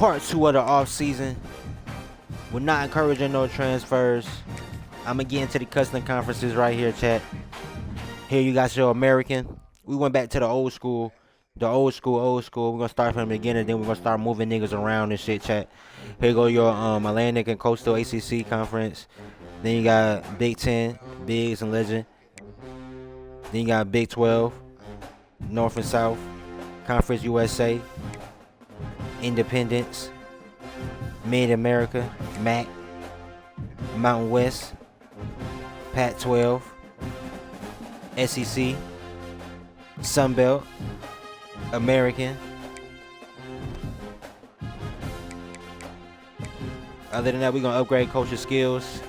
Part 2 of the off season. We're not encouraging no transfers. I'm going to get into the custom conferences right here, chat. Here you got your American. We went back to the old school. The old school. We're going to start from the beginning, then we're going to start moving niggas around and shit, chat. Here go your Atlantic and Coastal ACC conference. Then you got Big 10, Bigs and Legend. Then you got Big 12, North and South, Conference USA, Independence, Mid-America, MAC, Mountain West, Pac-12, SEC, Sunbelt, American. Other than that, we're going to upgrade coaching skills.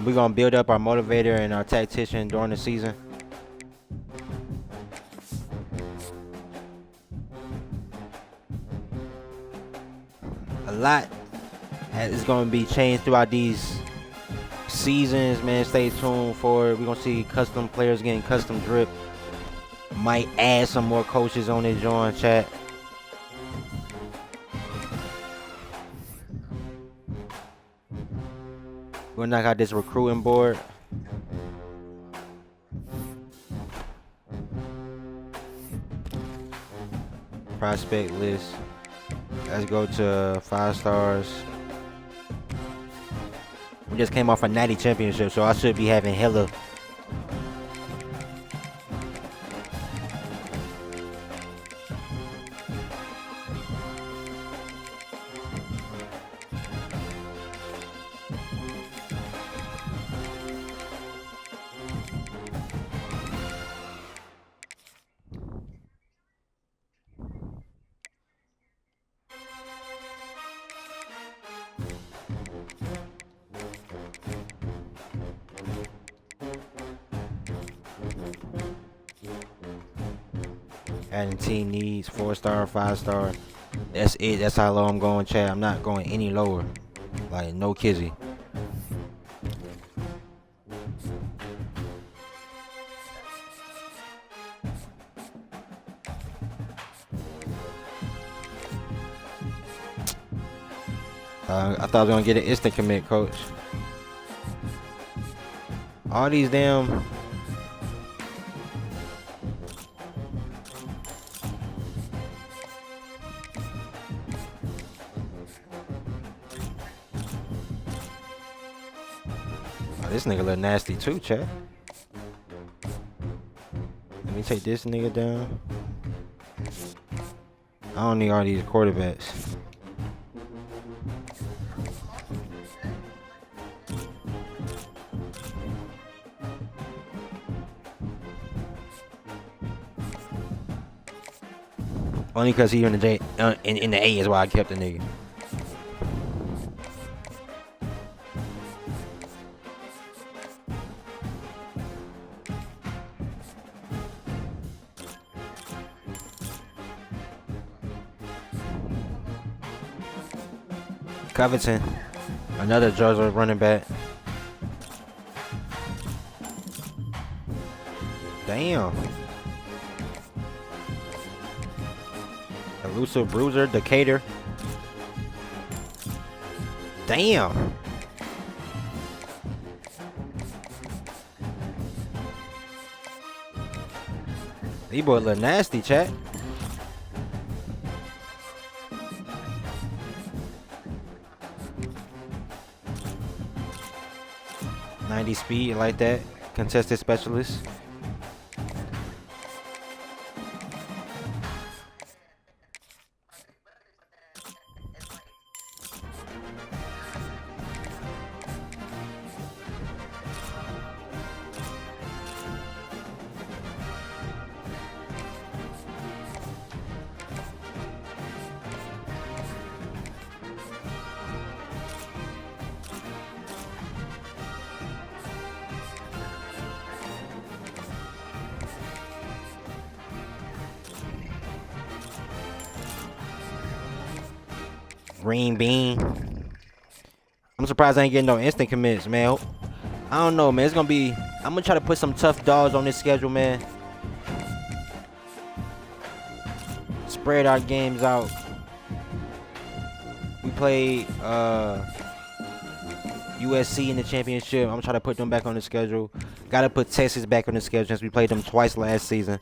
We're going to build up our motivator and our tactician during the season. A lot is going to be changed throughout these seasons, man. Stay tuned for it. We're going to see custom players getting custom drip. Might add some more coaches on this joint, chat. We'll knock out this recruiting board. Prospect list. Let's go to 5 stars. We just came off a natty championship, so I should be having hella. Adding team needs 4-star, 5-star. That's it. That's how low I'm going, Chad. I'm not going any lower. Like, no kizzy. I thought I was gonna get an instant commit, coach. All these damn. This nigga look nasty too, chat. Let me take this nigga down. I don't need all these quarterbacks. Only because he in the J, in the A is why I kept the nigga. Covington, another Georgia running back. Damn. Elusive Bruiser, Decatur. Damn. These boys look nasty, chat. Speed like that. Contested specialist. Green Bean. I'm surprised I ain't getting no instant commits, man. I don't know, man. It's gonna be. I'm gonna try to put some tough dogs on this schedule, man. Spread our games out. We played USC in the championship. I'm trying to put them back on the schedule. Gotta put Texas back on the schedule since we played them twice last season.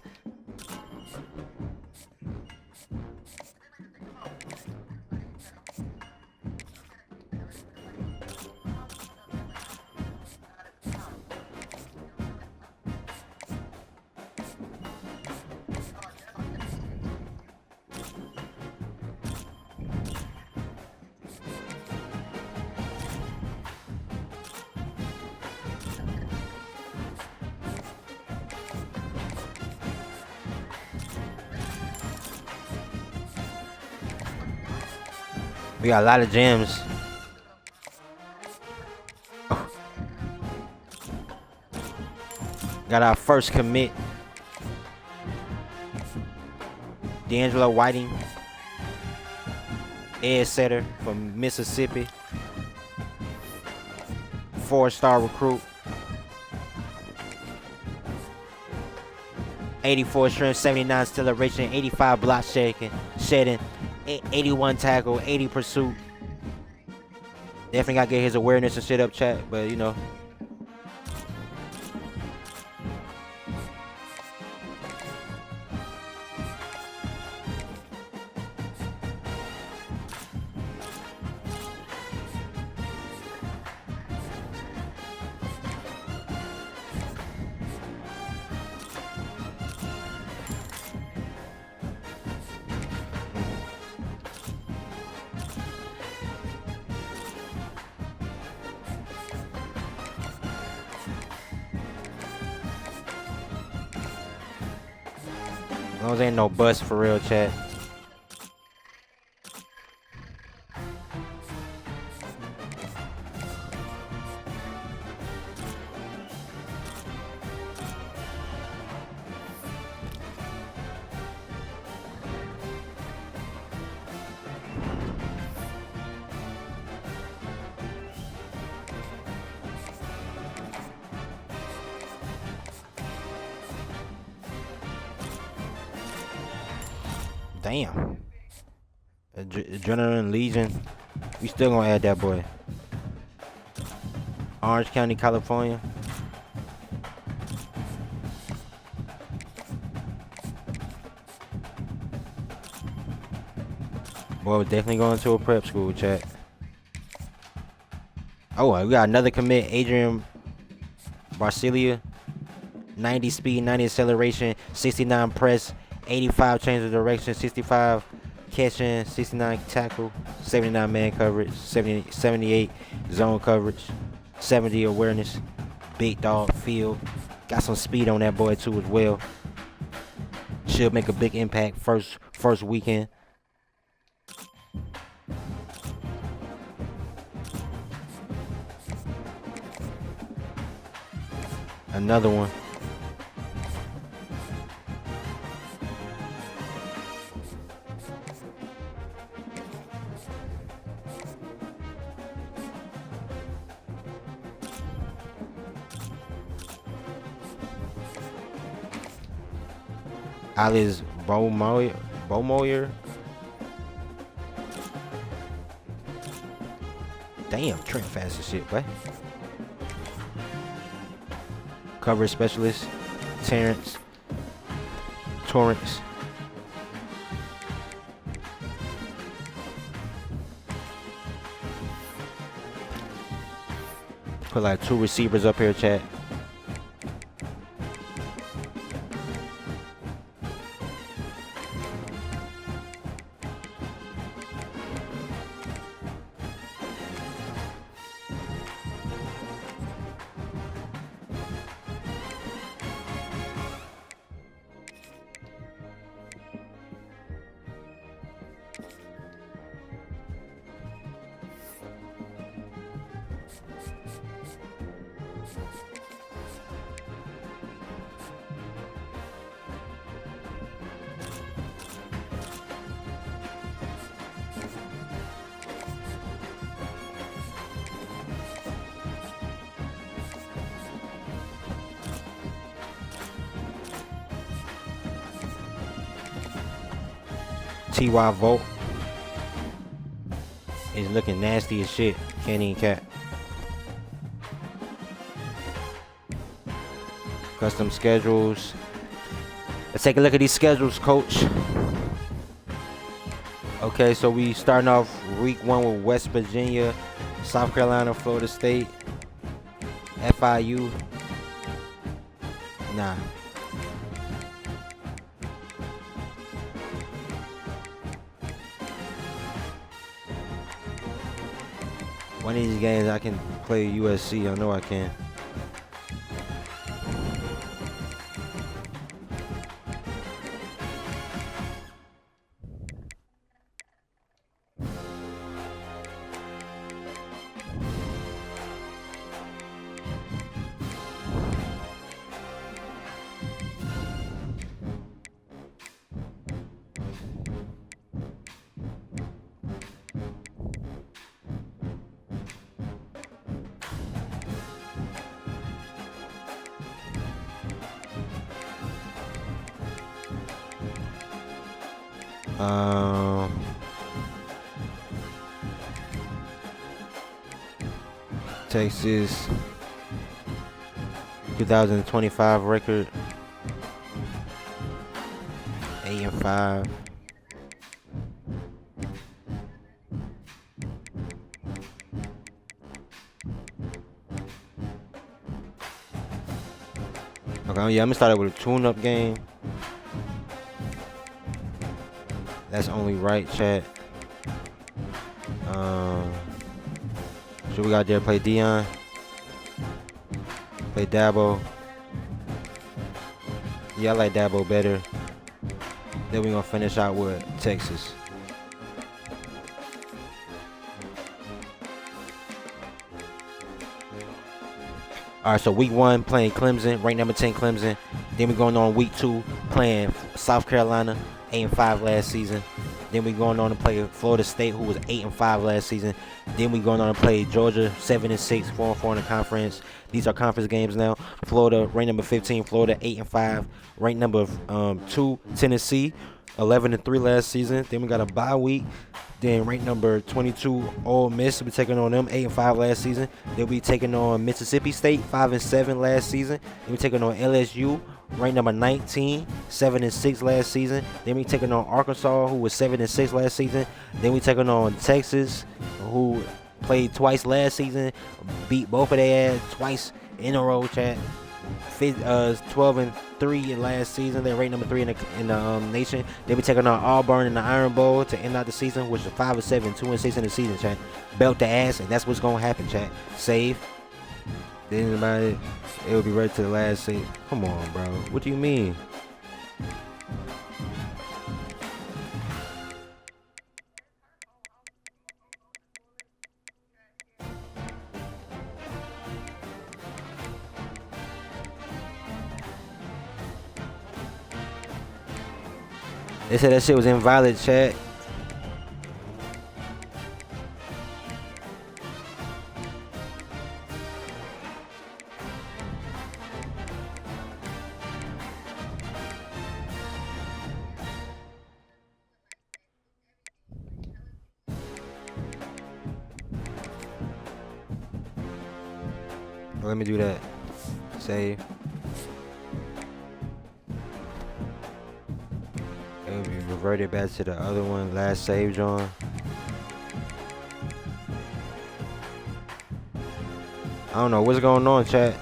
We got a lot of gems. Oh. Got our first commit. D'Angelo Whiting. Ed Setter from Mississippi. 4-star recruit. 84 strength, 79 acceleration, 85 block shedding, 81 tackle, 80 pursuit. Definitely gotta get his awareness and shit up, chat. But you know. As long as ain't no bust for real, chat. Damn. Adrenaline Legion. We still gonna add that boy. Orange County, California. Boy, we're definitely going to a prep school, chat. Oh, we got another commit. Adrian Barcelia. 90 speed, 90 acceleration, 69 press, 85 change of direction, 65 catching, 69 tackle, 79 man coverage, 78 zone coverage, 70 awareness, big dog field. Got some speed on that boy too as well. Should make a big impact first weekend. Another one. Alice Beaumoyer. Damn, Trent fast as shit, boy. Coverage specialist, Torrance. Put like 2 receivers up here, chat. Ty Volt is looking nasty as shit. Can't even cap. Custom schedules. Let's take a look at these schedules, coach. Okay, so we starting off week 1 with West Virginia, South Carolina, Florida State, FIU. Nah. One of these games I can play USC. I know I can. Texas 2025 record 8-5. Okay, yeah, I'm gonna start out with a tune-up game. That's only right, chat. So we got there play Dion, play Dabo. Yeah, I like Dabo better. Then we gonna finish out with Texas. All right, so week 1 playing Clemson, ranked number 10 Clemson. Then we going on week 2 playing South Carolina, 8-5 last season. Then we going on to play Florida State, who was 8-5 last season. Then we going on to play Georgia, 7-6, 4-4 in the conference. These are conference games now. Florida, ranked number 15, Florida, 8-5. Ranked number 2, Tennessee, 11-3 last season. Then we got a bye week. Then ranked number 22, Ole Miss. We taking on them, 8-5 last season. Then we taking on Mississippi State, 5-7 last season. Then we taking on LSU, ranked number 19, 7-6 last season. Then we taking on Arkansas, who was 7-6 last season. Then we taking on Texas, who played twice last season, beat both of their ass twice in a row, chat. 12-3 in last season. They're ranked number 3 in the nation. They be taking on Auburn in the Iron Bowl to end out the season, which is 5-7, 2-6 in the season, chat. Belt the ass, and that's what's gonna happen, chat. Save. Then about it, it'll be right to the last save. Come on, bro. What do you mean? They said that shit was invalid, chat. Let me do that. Save. And we reverted back to the other one. Last save, John. I don't know what's going on, chat.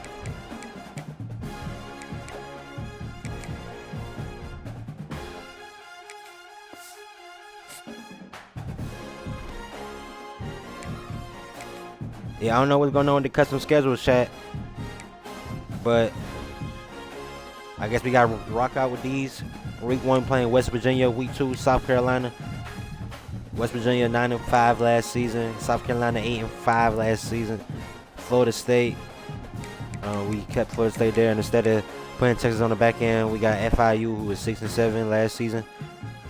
Yeah, I don't know what's going on with the custom schedules, chat. But I guess we got to rock out with these. Week 1 playing West Virginia. Week 2 South Carolina. West Virginia 9-5 last season. South Carolina 8-5 last season. Florida State. We kept Florida State there, and instead of putting Texas on the back end, we got FIU, who was 6-7 last season.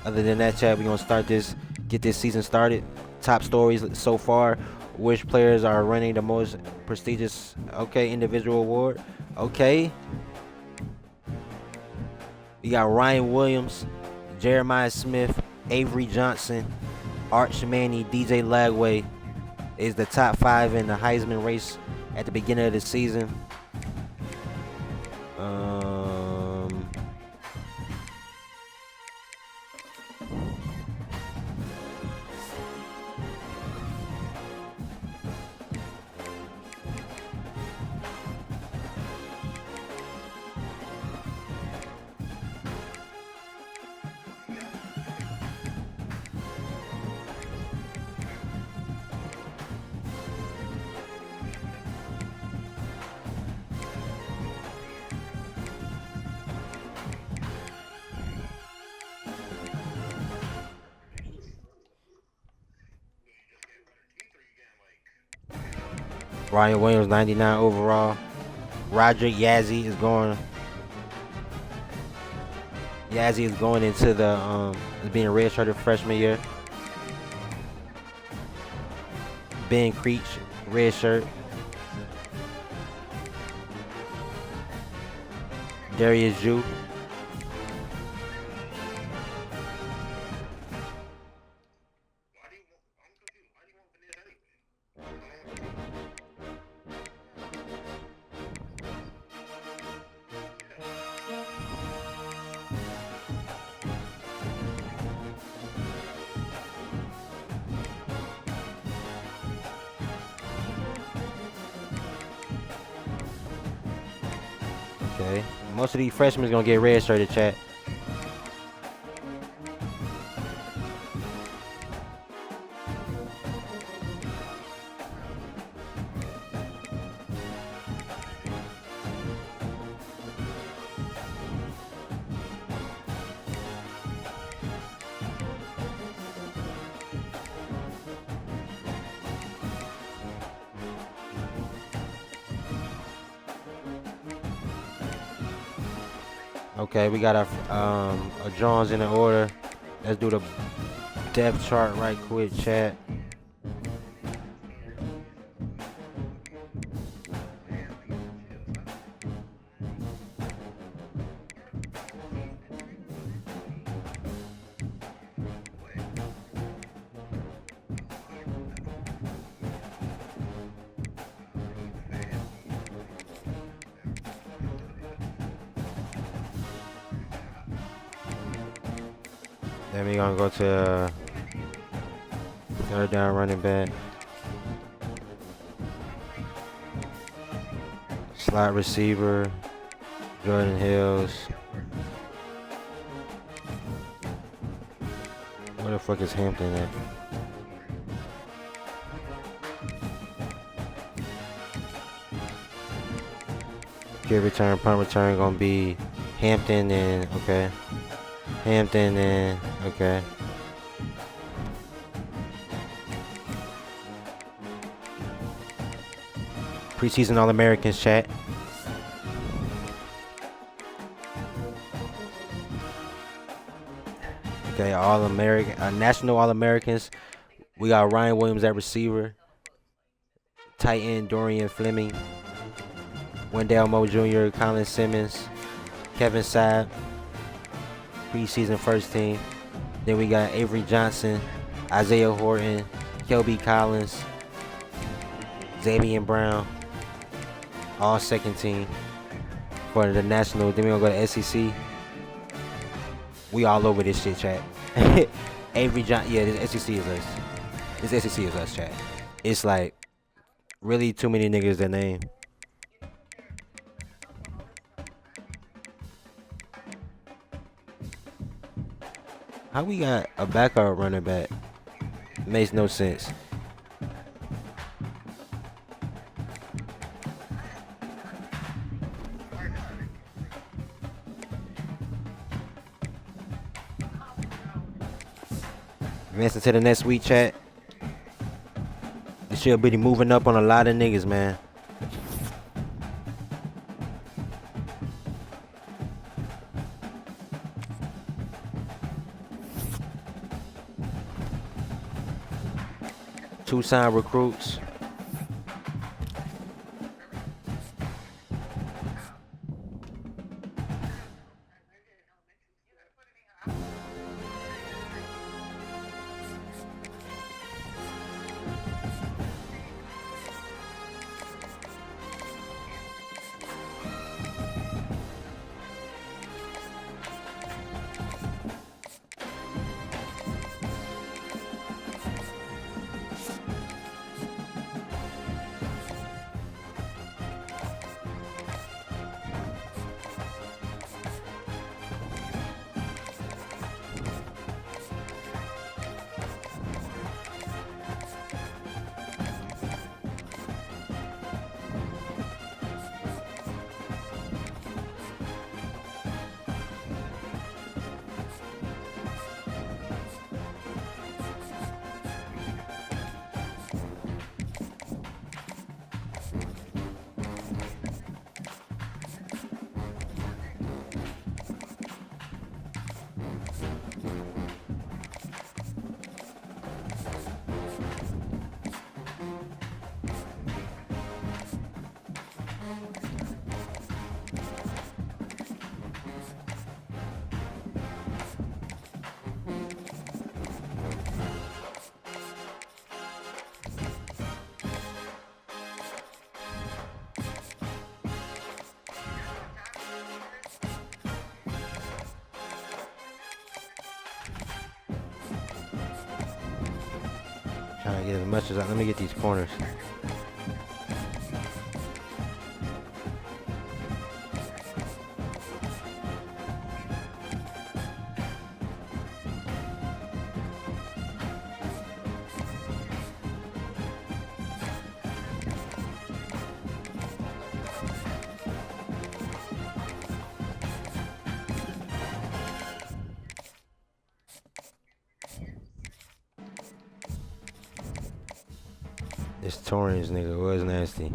Other than that, chat, we're gonna get this season started. Top stories so far. Which players are running the most prestigious, individual award? Okay. We got Ryan Williams, Jeremiah Smith, Avery Johnson, Arch Manning, DJ Lagway is the top 5 in the Heisman race at the beginning of the season. Ryan Williams, 99 overall. Roderick Yazzie is going. Yazzie is going into the being a redshirted freshman year. Ben Creech, redshirt. Darius Jew. Okay. Most of these freshmen is gonna get redshirted, chat. Okay, we got a Jones in the order. Let's do the depth chart right quick, chat. Then we're gonna go to third down running back. Slot receiver, Jordan Hills. Where the fuck is Hampton at? Kick return, punt return gonna be Hampton and okay. Hampton and okay. Preseason All-Americans, chat. Okay, All-American, National All-Americans. We got Ryan Williams at receiver. Tight end Dorian Fleming. Wendell Moore Jr., Colin Simmons, Kevin Saab. Preseason first team. Then we got Avery Johnson, Isaiah Horton, Kelby Collins, Xavier Brown, all second team for the national. Then we're gonna go to SEC. We all over this shit, chat. Avery Johnson, yeah, this SEC is us. This SEC is us, chat. It's like really too many niggas that name. How we got a backup running back? Makes no sense. Advancing to the next week, chat. This should be moving up on a lot of niggas, man. Tucson recruits. Trying to get as much as let me get these corners. This Torrance nigga was nasty.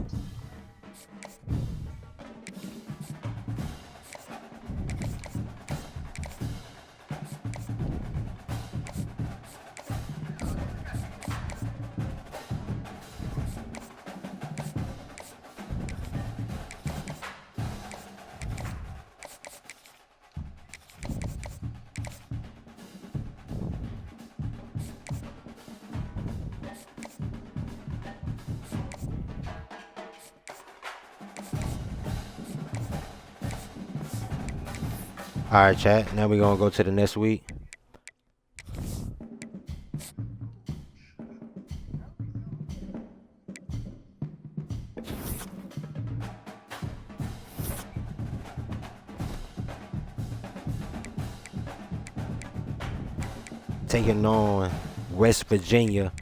All right, chat. Now we're gonna go to the next week. Taking on West Virginia.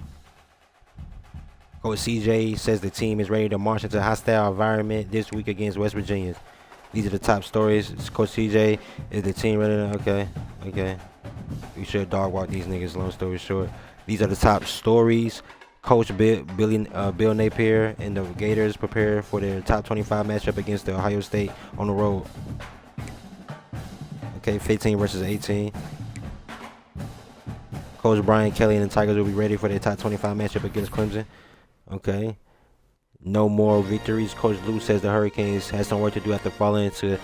Coach CJ says the team is ready to march into a hostile environment this week against West Virginia. These are the top stories. Coach CJ, is the team ready to... Okay. We should dog walk these niggas, long story short. These are the top stories. Coach Bill Napier and the Gators prepare for their top 25 matchup against the Ohio State on the road. Okay, 15 versus 18. Coach Brian Kelly and the Tigers will be ready for their top 25 matchup against Clemson. Okay. No more victories. Coach Lou says the Hurricanes has some work to do after falling into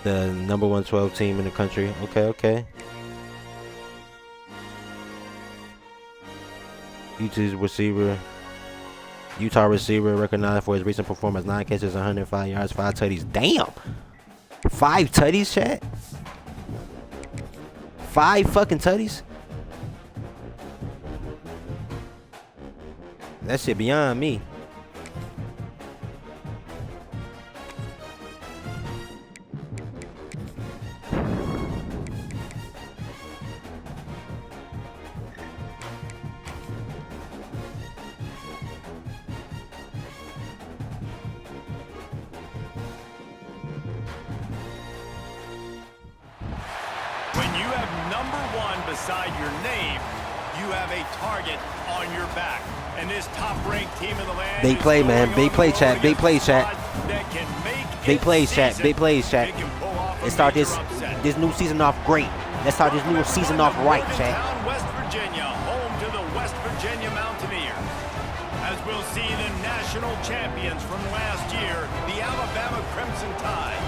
the number 112 team in the country. Okay. Utah receiver recognized for his recent performance: 9 catches, 105 yards, 5 tutties. Damn, 5 tutties, chat. 5 fucking tutties. That shit beyond me. When you have number 1 beside your name, you have a target on your back. And this top-ranked team in the land. Big play, man. Big play, chat. Big play, chat. Big plays, chat. Big plays, chat. Let's start this new season off great. Let's start this new season off right, chat. West Virginia, home to the West Virginia Mountaineers. As we'll see the national champions from last year, the Alabama Crimson Tide,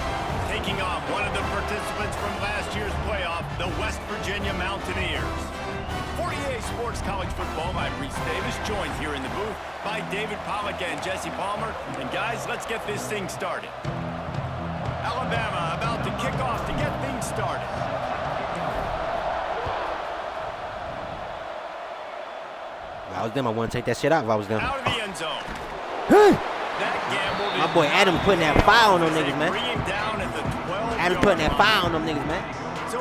taking on one of the participants from last year's playoff, the West Virginia Mountaineers. 48 Sports College Football, I'm Reese Davis, joined here in the booth by David Pollack and Jesse Palmer. And guys, let's get this thing started. Alabama about to kick off to get things started. If I was them, I wouldn't take that shit out if I was them. Out of the end zone. My boy Adam putting that fire on them niggas, man. Adam putting that fire on them niggas, man.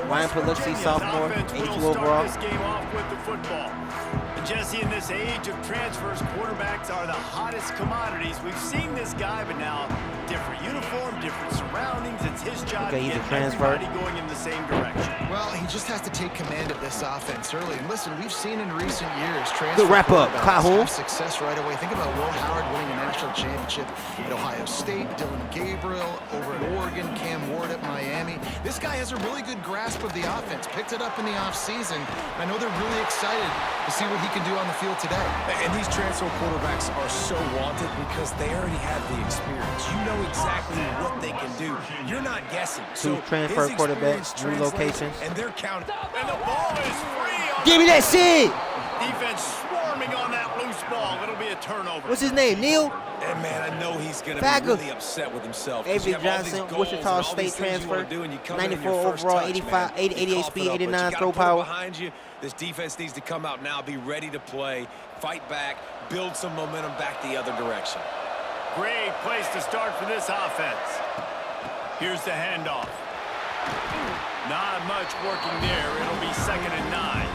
Ryan Paluxy, sophomore, 82 overall. This game off with the football. And Jesse, in this age of transfers, quarterbacks are the hottest commodities. We've seen this guy, but now different uniform, different surroundings. It's his job to get everybody going in the same direction. Well, he just has to take command of this offense early. And listen, we've seen in recent years good wrap up, Cahoon. Success right away. Think about Will Howard winning a national championship at Ohio State, Dylan Gabriel over at Oregon, Cam Ward at Miami. This guy has a really good grasp of the offense. Picked it up in the offseason. I know they're really excited to see what he can do on the field today. And these transfer quarterbacks are so wanted because they already have the experience. You know exactly what they can do. You're not guessing. Two transfer quarterbacks, new locations. And they're counting. And the ball is free. Give me that shit! Defense swarmed squirming on that loose ball. It'll be a turnover. What's his name? Neil? And man, I know he's going to be Faggot. really upset with himself. Avery Johnson, Wichita State transfer, 94 overall, 88 speed, 89 throw power. Behind you, this defense needs to come out now, be ready to play, fight back, build some momentum back the other direction. Great place to start for this offense. Here's the handoff. Not much working there. It'll be 2nd and 9.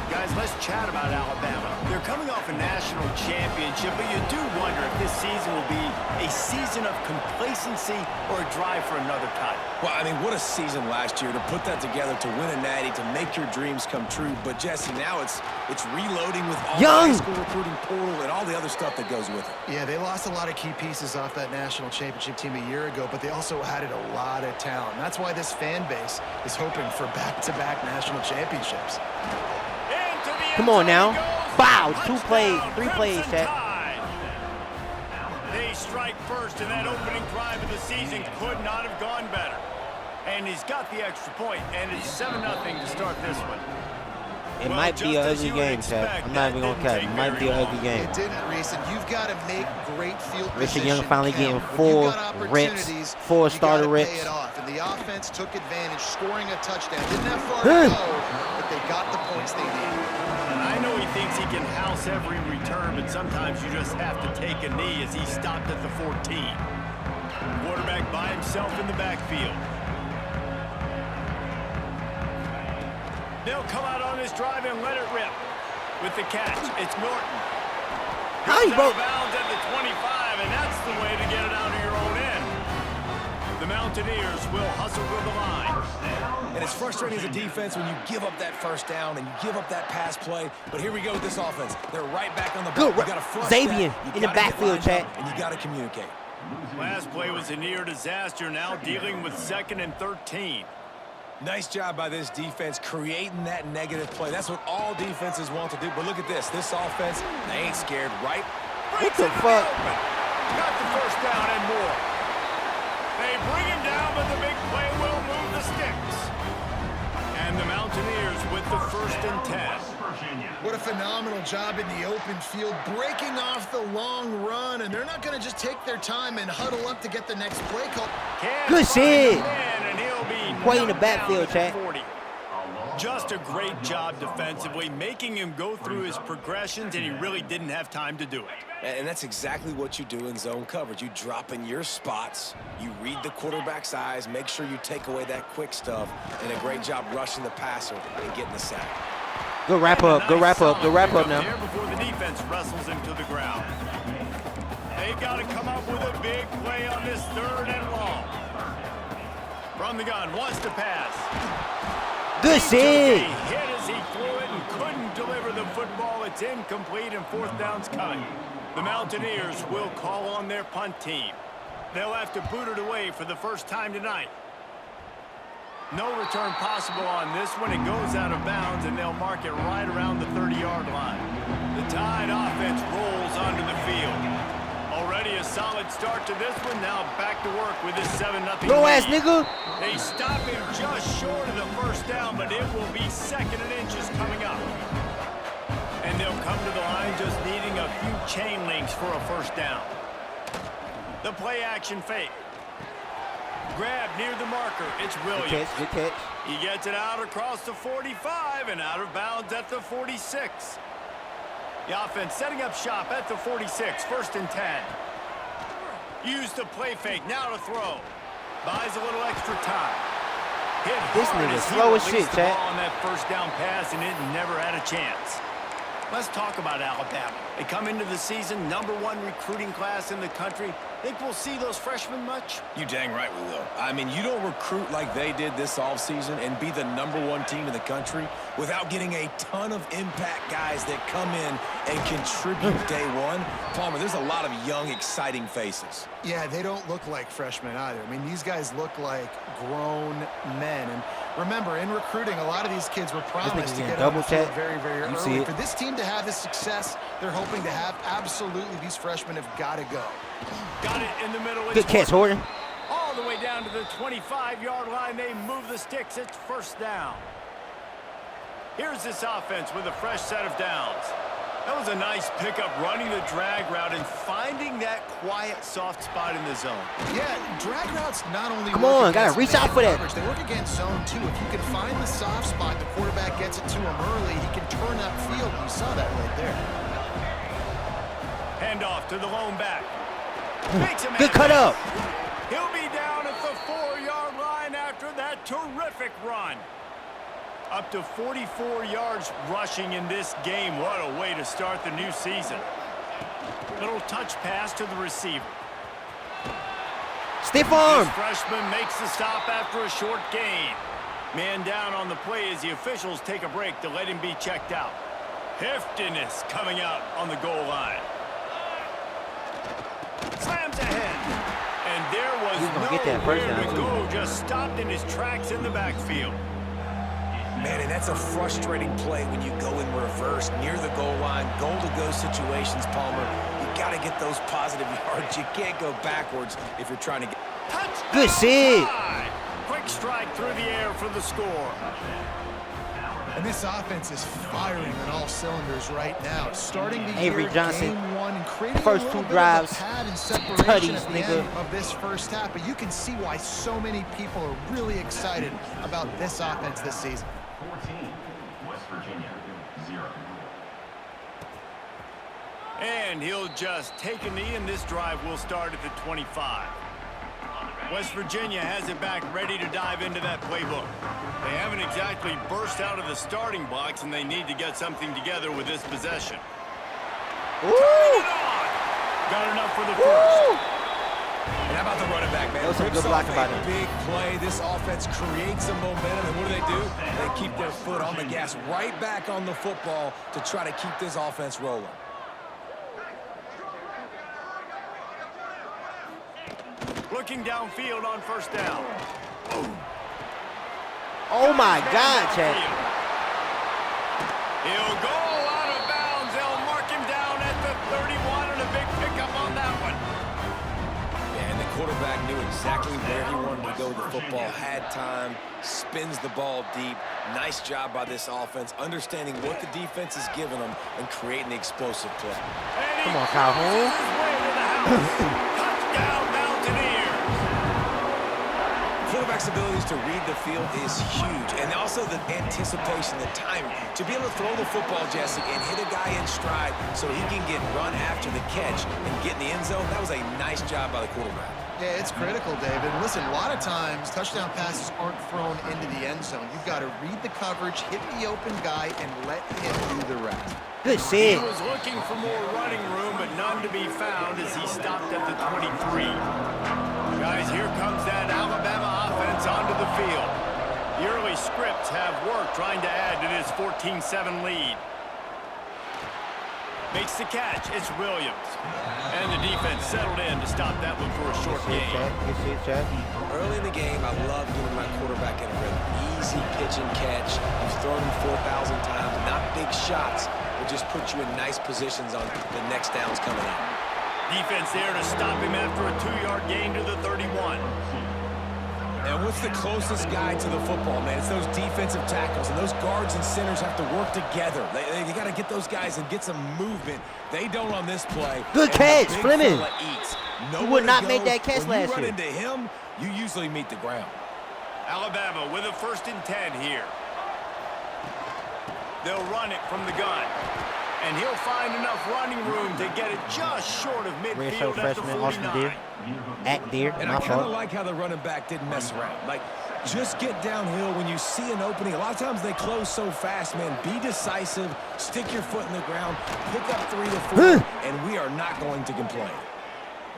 Guys, let's chat about Alabama. They're coming off a national championship, but you do wonder if this season will be a season of complacency or a drive for another title. Well, I mean, what a season last year to put that together, to win a natty, to make your dreams come true. But, Jesse, now it's reloading with all the high school recruiting portal and all the other stuff that goes with it. Yeah, they lost a lot of key pieces off that national championship team a year ago, but they also added a lot of talent. And that's why this fan base is hoping for back-to-back national championships. Come on now. Bow. 2 plays, 3 plays, Chat. They strike first, and that opening drive of the season could not have gone better. And he's got the extra point, and it's 7-0 to start this one. It might be an ugly game, Chat. I'm not even going to cut. It might be an ugly game. It didn't, Reese, and you've got to make great field Richard position Young finally getting count. 4 reps, 4 starter reps. Pay it off. And the offense took advantage, scoring a touchdown. Didn't have far to go, but they got the points they needed. I know he thinks he can house every return, but sometimes you just have to take a knee as he stopped at the 14. Quarterback by himself in the backfield. They'll come out on this drive and let it rip. With the catch, it's Norton. How he broke? Bounds at the 25, and that's the way to get it out of your own end. The Mountaineers will hustle to the line. And it's frustrating as a defense when you give up that first down and you give up that pass play. But here we go with this offense. They're right back on the ball. You gotta flush Xavier that. in the backfield, Chat. And you got to communicate. Last play was a near disaster, now dealing with 2nd and 13. Nice job by this defense creating that negative play. That's what all defenses want to do. But look at this. This offense, they ain't scared, right? What the fuck? Got the first down and more. They bring him down, but the big play will move the sticks. And the Mountaineers with the 1st and 10. What a phenomenal job in the open field, breaking off the long run, and they're not going to just take their time and huddle up to get the next play call. Good shit. And he'll be Way in the backfield, Chat. 40. Just a great job defensively, making him go through his progressions, and he really didn't have time to do it. And that's exactly what you do in zone coverage. You drop in your spots, you read the quarterback's eyes, make sure you take away that quick stuff, and a great job rushing the passer and getting the sack. Good wrap up. Good wrap up. Good wrap up now. Before the defense wrestles him to the ground. They've got to come up with a big play on this 3rd and long. From the gun, wants to pass. Good shit. He hit as he threw it and couldn't deliver the football. It's incomplete, and 4th down's coming. The Mountaineers will call on their punt team. They'll have to boot it away for the first time tonight. No return possible on this one. It goes out of bounds, and they'll mark it right around the 30-yard line. The Tide offense rolls onto the field. Already a solid start to this one. Now back to work with this 7-0 Low lead. ass nigga. They stop him just short of the first down, but it will be 2nd and inches coming up. And they'll come to the line just needing a few chain links for a first down. The play action fake. Grab near the marker. It's Williams. Good catch. Good catch. He gets it out across the 45 and out of bounds at the 46. The offense setting up shop at the 46. 1st and 10. Use the play fake. Now to throw. Buys a little extra time. Hit This hard nigga as he slow as released shit, the Chat. ball on that first down pass, and it never had a chance. Let's talk about Alabama. They come into the season #1 recruiting class in the country. Think we'll see those freshmen much? You dang right we will. I mean, you don't recruit like they did this offseason and be the #1 team in the country without getting a ton of impact guys that come in and contribute day one. Palmer, there's a lot of young, exciting faces. Yeah, they don't look like freshmen either. I mean, these guys look like grown men. And remember, in recruiting, a lot of these kids were promised to get double on the field check. very, very You early. see it. For this team to have this success they're hoping to have, absolutely, these freshmen have got to go. Got it in the middle. Good catch, Horton. All the way down to the 25-yard line. They move the sticks. It's 1st down. Here's this offense with a fresh set of downs. That was a nice pickup, running the drag route and finding that quiet, soft spot in the zone. Yeah, drag routes not only Come work on, gotta against reach out man for that. coverage, they work against zone too. If you can find the soft spot, the quarterback gets it to him early, he can turn that field. You saw that right there. Handoff to the lone back. Makes him Good cut up. He'll be down at the 4-yard line after that terrific run. Up to 44 yards rushing in this game. What a way to start the new season. Little touch pass to the receiver. Stiff arm. This freshman makes the stop after a short gain. Man down on the play as the officials take a break to let him be checked out. Heftiness coming out on the goal line. Slams ahead. And there was nowhere to go. Just stopped in his tracks in the backfield. Man, and that's a frustrating play when you go in reverse near the goal line, goal-to-go situations, Palmer. You got to get those positive yards. You can't go backwards if you're trying to get... Touchdown! Good shit. Quick strike through the air for the score. And this offense is firing on all cylinders right now. Starting the Avery year, Johnson, game one, and creating first a little two bit drives, of a pad and separation tutties, at the nigga. end of this first half. But you can see why so many people are really excited about this offense this season. 14, West Virginia, 0. And he'll just take a knee, and this drive will start at the 25. West Virginia has it back, ready to dive into that playbook. They haven't exactly burst out of the starting blocks, and they need to get something together with this possession. Ooh. Got enough for the first. And how about the running back, man? That was some good Rips blocking off by a them. big play. This offense creates some momentum, and what do? They keep their foot on the gas, right back on the football to try to keep this offense rolling. Looking downfield on first down. Oh my God, Chad. He'll go out of bounds. They'll mark him down at the 31, and a big pickup on that one. And the quarterback knew exactly where he wanted to go with the football, had time, spins the ball deep. Nice job by this offense, understanding what the defense is giving them and creating the explosive play. Come on, Calhoun. Touchdown, Mountaineers. Quarterback's abilities to read the field is huge, and also the anticipation, the timing. To be able to throw the football, Jesse, and hit a guy in stride so he can get run after the catch and get in the end zone, that was a nice job by the quarterback. Yeah, it's critical, David. Listen, a lot of times touchdown passes aren't thrown into the end zone. You've got to read the coverage, hit the open guy, and let him do the rest. Good He shit. was looking for more running room, but none to be found as he stopped at the 23. Guys, here comes that Alabama offense onto the field. The early scripts have worked trying to add to this 14-7 lead. Makes the catch. It's Williams. And the defense settled in to stop that one for a short Good gain. shit, Chad. Good shit, Chad. Early in the game, I love getting my quarterback in a rhythm. Easy pitch and catch. You've thrown him 4,000 times. Not big shots, but just put you in nice positions on the next downs coming up. Defense there to stop him after a 2-yard gain to the 31. And what's the closest guy to the football, man? It's those defensive tackles, and those guards and centers have to work together. They got to get those guys and get some movement. They don't on this play. Good catch, Fleming. No He would not make that catch last When you year. run into him, you usually meet the ground. Alabama with a 1st and 10 here. They'll run it from the gun. And he'll find enough running room to get it just short of Red shirt midfield at the freshman, Austin 49. Deer. At Deer, And my I kind of fault. like how the running back didn't mess around. Like, just get downhill when you see an opening. A lot of times they close so fast, man. Be decisive, stick your foot in the ground, pick up 3 to 4, and we are not going to complain.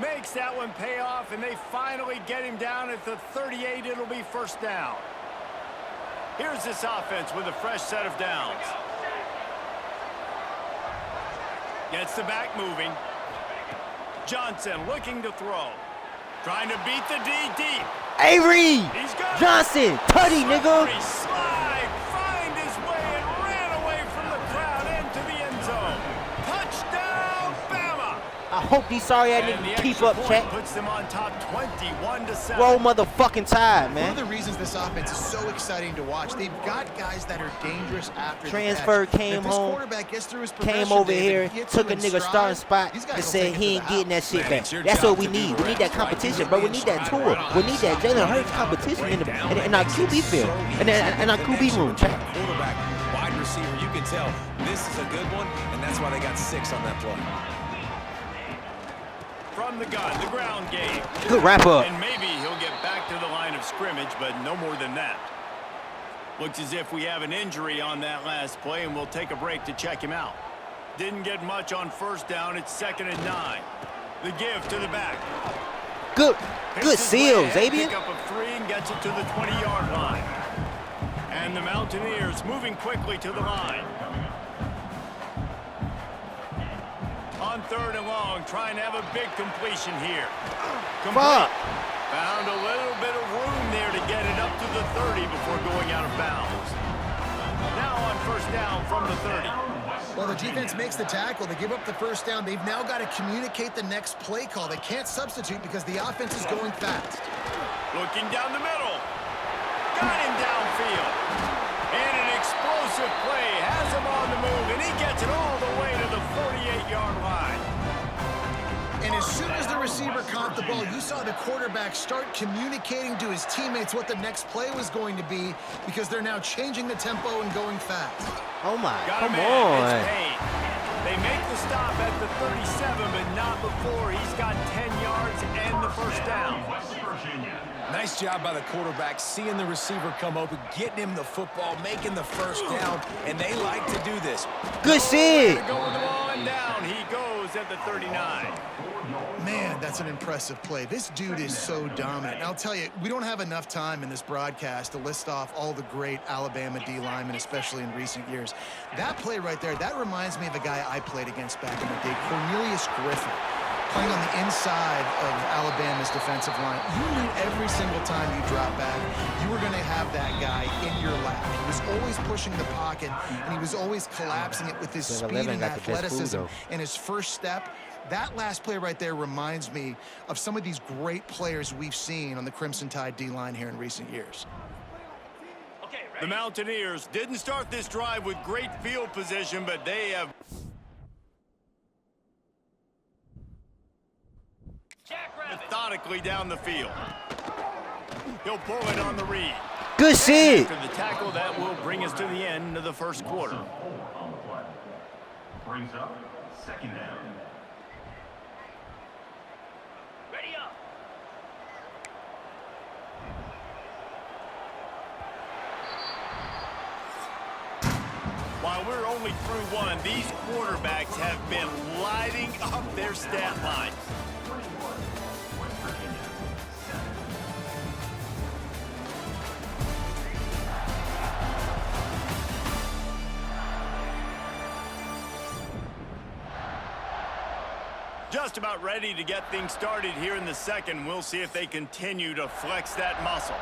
Makes that one pay off, and they finally get him down at the 38. It'll be first down. Here's this offense with a fresh set of downs. Gets the back moving. Johnson looking to throw. Trying to beat the D deep. Avery He's got it. Johnson, tutty, nigga. Slippery slide, find his way and ran away from the crowd into the end zone. Touchdown, Bama. I hope these sorry ass And the niggas keep extra up, point chat. puts them on top 21-7. Roll motherfucking tide, One man. of the reasons this offense is so exciting to watch, they've got guys that are dangerous after Transfer, the catch. came If this home, quarterback gets through his came progression, over David, here, gets took a him in nigga stride, starting spot, these guys and will said take it he to ain't the getting that house. shit Man, back. it's your That's job what we to do need. the We need that rest, right? competition, You bro. get We in need that stride tour. right on We that need that side. Jalen Hurts Right on the competition in breakdown. our QB field and our QB room, chat. Quarterback, wide receiver, you can tell this is a good one, and that's why they got 6 on that play. From the gun, the ground game. Good wrap up. And maybe he'll get back to the line of scrimmage, but no more than that. Looks as if we have an injury on that last play, and we'll take a break to check him out. Didn't get much on first down. It's 2nd and 9. The give to the back. Good Hits his seal, way ahead, Xavier. Pick up of 3 and gets it to the 20-yard line. And the Mountaineers moving quickly to the line. On 3rd and long, trying to have a big completion here. Fuck. Found a little bit of room there to get it up to the 30 before going out of bounds. Now on 1st down from the 30. Well, the defense makes the tackle. They give up the first down. They've now got to communicate the next play call. They can't substitute because the offense is going fast. Looking down the middle. Got him downfield. And an explosive play has him on the move, and he gets it all the way to the 48-yard line. And as soon as the receiver caught the ball, you saw the quarterback start communicating to his teammates what the next play was going to be because they're now changing the tempo and going fast. Oh my, Got come him in. It's on. Payne. They make the stop at the 37, but not before. He's got 10 yards and the first down. West Virginia. Nice job by the quarterback, seeing the receiver come open, getting him the football, making the first down, and they like to do this. Good shit. To go with the ball and down. He goes at the 39. Man, that's an impressive play. This dude is so dominant. And I'll tell you, we don't have enough time in this broadcast to list off all the great Alabama D linemen, especially in recent years. That play right there, that reminds me of a guy I played against back in the day, Cornelius Griffin, playing on the inside of Alabama's defensive line. You knew every single time you dropped back, you were going to have that guy in your lap. He was always pushing the pocket, and he was always collapsing it with his speed and athleticism and his first step. That last play right there reminds me of some of these great players we've seen on the Crimson Tide D-line here in recent years. The Mountaineers didn't start this drive with great field position, but they have methodically down the field. He'll pull it on the read. Good shit. After the tackle, that will bring us to the end of the first quarter. 4 on the play. Brings up 2nd down. Ready up. While we're only through one, these quarterbacks have been lighting up their stat lines. 21. West Virginia. 7. Just about ready to get things started here in the second. We'll see if they continue to flex that muscle.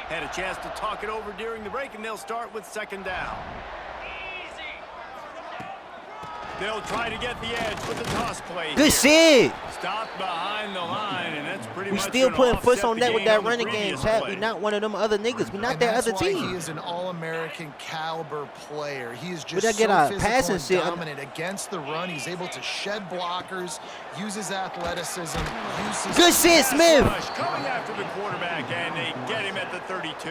Had a chance to talk it over during the break, and they'll start with 2nd down. They'll try to get the edge with the toss play. Good shit. Stopped behind the line, and that's pretty We much still gonna putting offset foots on the that with gain that on the running game, previous chat. play. We not one of them other niggas. We not And that that's other why team. he is an all-American caliber player. He is We just gotta so get our physical passing and shit. dominant against the run. He's able to shed blockers, use his athleticism, use his... Good shit, Smith. Rush coming after the quarterback, and they get him at the 32.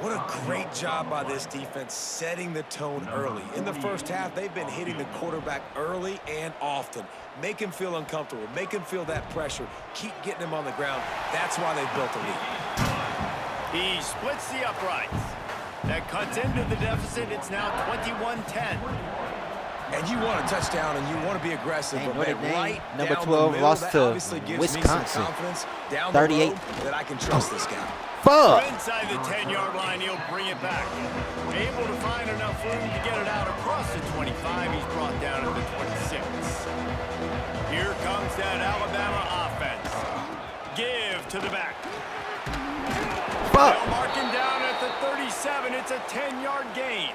What a great job by this defense setting the tone early. In the first half, they've been hitting the quarterback early and often. Make him feel uncomfortable. Make him feel that pressure. Keep getting him on the ground. That's why they've built a lead. He splits the uprights. That cuts into the deficit. It's now 21-10. And you want a touchdown, and you want to be aggressive, Ain't but Notre man, Dame, right number down 12, the middle, lost that to obviously gives Wisconsin. me some confidence down 38. the road that I can trust this guy. Fuck. Inside the 10-yard line, he'll bring it back. Able to find enough room to get it out across the 25. He's brought down at the 26. Here comes that Alabama offense. Give to the back. Fuck. They'll mark him down at the 37. It's a 10-yard gain.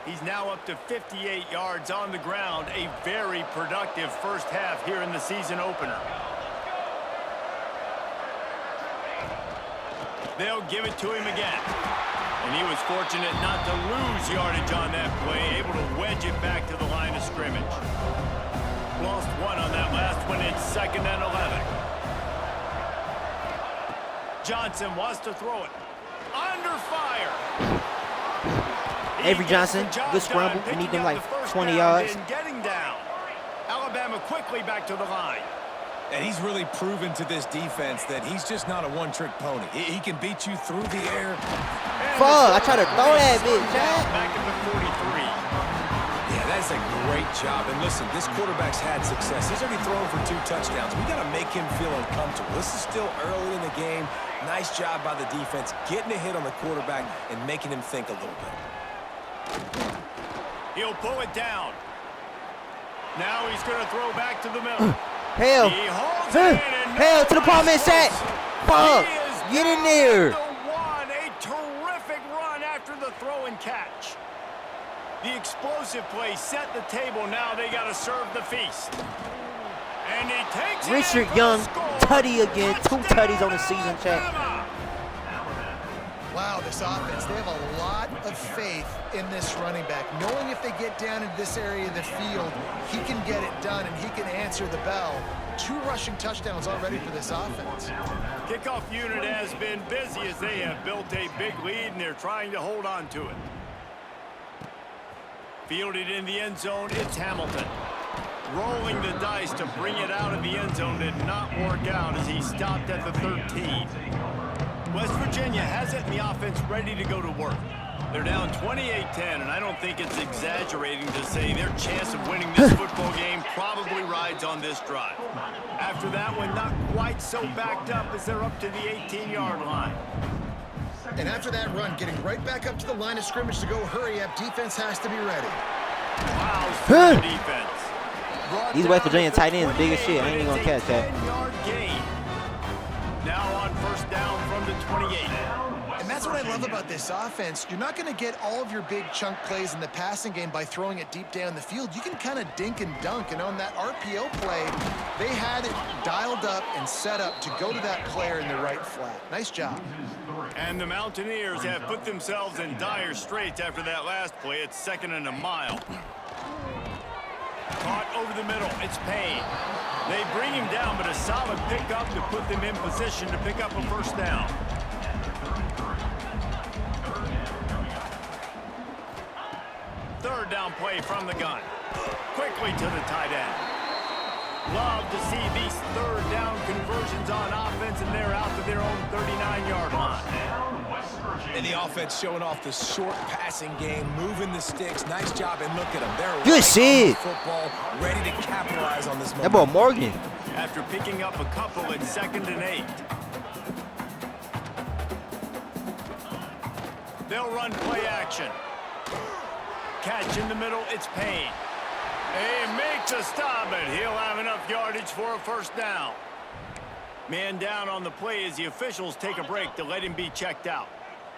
He's now up to 58 yards on the ground. A very productive first half here in the season opener. They'll give it to him again. And he was fortunate not to lose yardage on that play, able to wedge it back to the line of scrimmage. Lost one on that last one. It's 2nd and 11. Johnson wants to throw it. Under fire. Avery Johnson, good scramble. We need them like 20 yards. Getting down. Alabama quickly back to the line. And he's really proven to this defense that he's just not a one-trick pony. He can beat you through the air. Fuck, I tried to throw that bitch, Jack. Back at the 43. Yeah, that's a great job. And listen, this quarterback's had success. He's already thrown for 2 touchdowns. We got to make him feel uncomfortable. This is still early in the game. Nice job by the defense, getting a hit on the quarterback and making him think a little bit. He'll pull it down. Now he's going to throw back to the middle. Hell. He holds it in and Hell to the palm and sack. Fuck. Get in there. A terrific run after the throw and catch. The explosive play set the table. Now they got to serve the feast. And he takes Richard Young, tutty again. 2 tutties on the season, chat. Wow, this offense, they have a lot of faith in this running back. Knowing if they get down into this area of the field, he can get it done and he can answer the bell. 2 rushing touchdowns already for this offense. Kickoff unit has been busy as they have built a big lead and they're trying to hold on to it. Fielded in the end zone, it's Hamilton. Rolling the dice to bring it out of the end zone did not work out as he stopped at the 13. West Virginia has it and the offense ready to go to work. They're down 28-10, and I don't think it's exaggerating to say their chance of winning this football game probably rides on this drive. After that one, not quite so backed up as they're up to the 18-yard line. And after that run, getting right back up to the line of scrimmage to go hurry up, defense has to be ready. Wow, defense. These West Virginia tight ends big as shit. I ain't even gonna catch that. 10-yard gain. Now on first down from the 28. And that's what I love about this offense. You're not going to get all of your big chunk plays in the passing game by throwing it deep down the field. You can kind of dink and dunk. And on that RPO play, they had it dialed up and set up to go to that player in the right flat. Nice job. And the Mountaineers have put themselves in dire straits after that last play. It's 2nd and a mile. Caught over the middle. It's Payne. They bring him down, but a solid pickup to put them in position to pick up a first down. Third down play from the gun. Quickly to the tight end. Love to see these third down conversions on offense, and they're out to their own 39-yard line. And the offense showing off the short passing game, moving the sticks. Nice job, and look at them. They're Good shit. Football, ready to capitalize on this That moment. boy Morgan. After picking up a couple at 2nd and 8. They'll run play action. Catch in the middle, it's Payne. He makes a stop, but he'll have enough yardage for a first down. Man down on the play as the officials take a break to let him be checked out.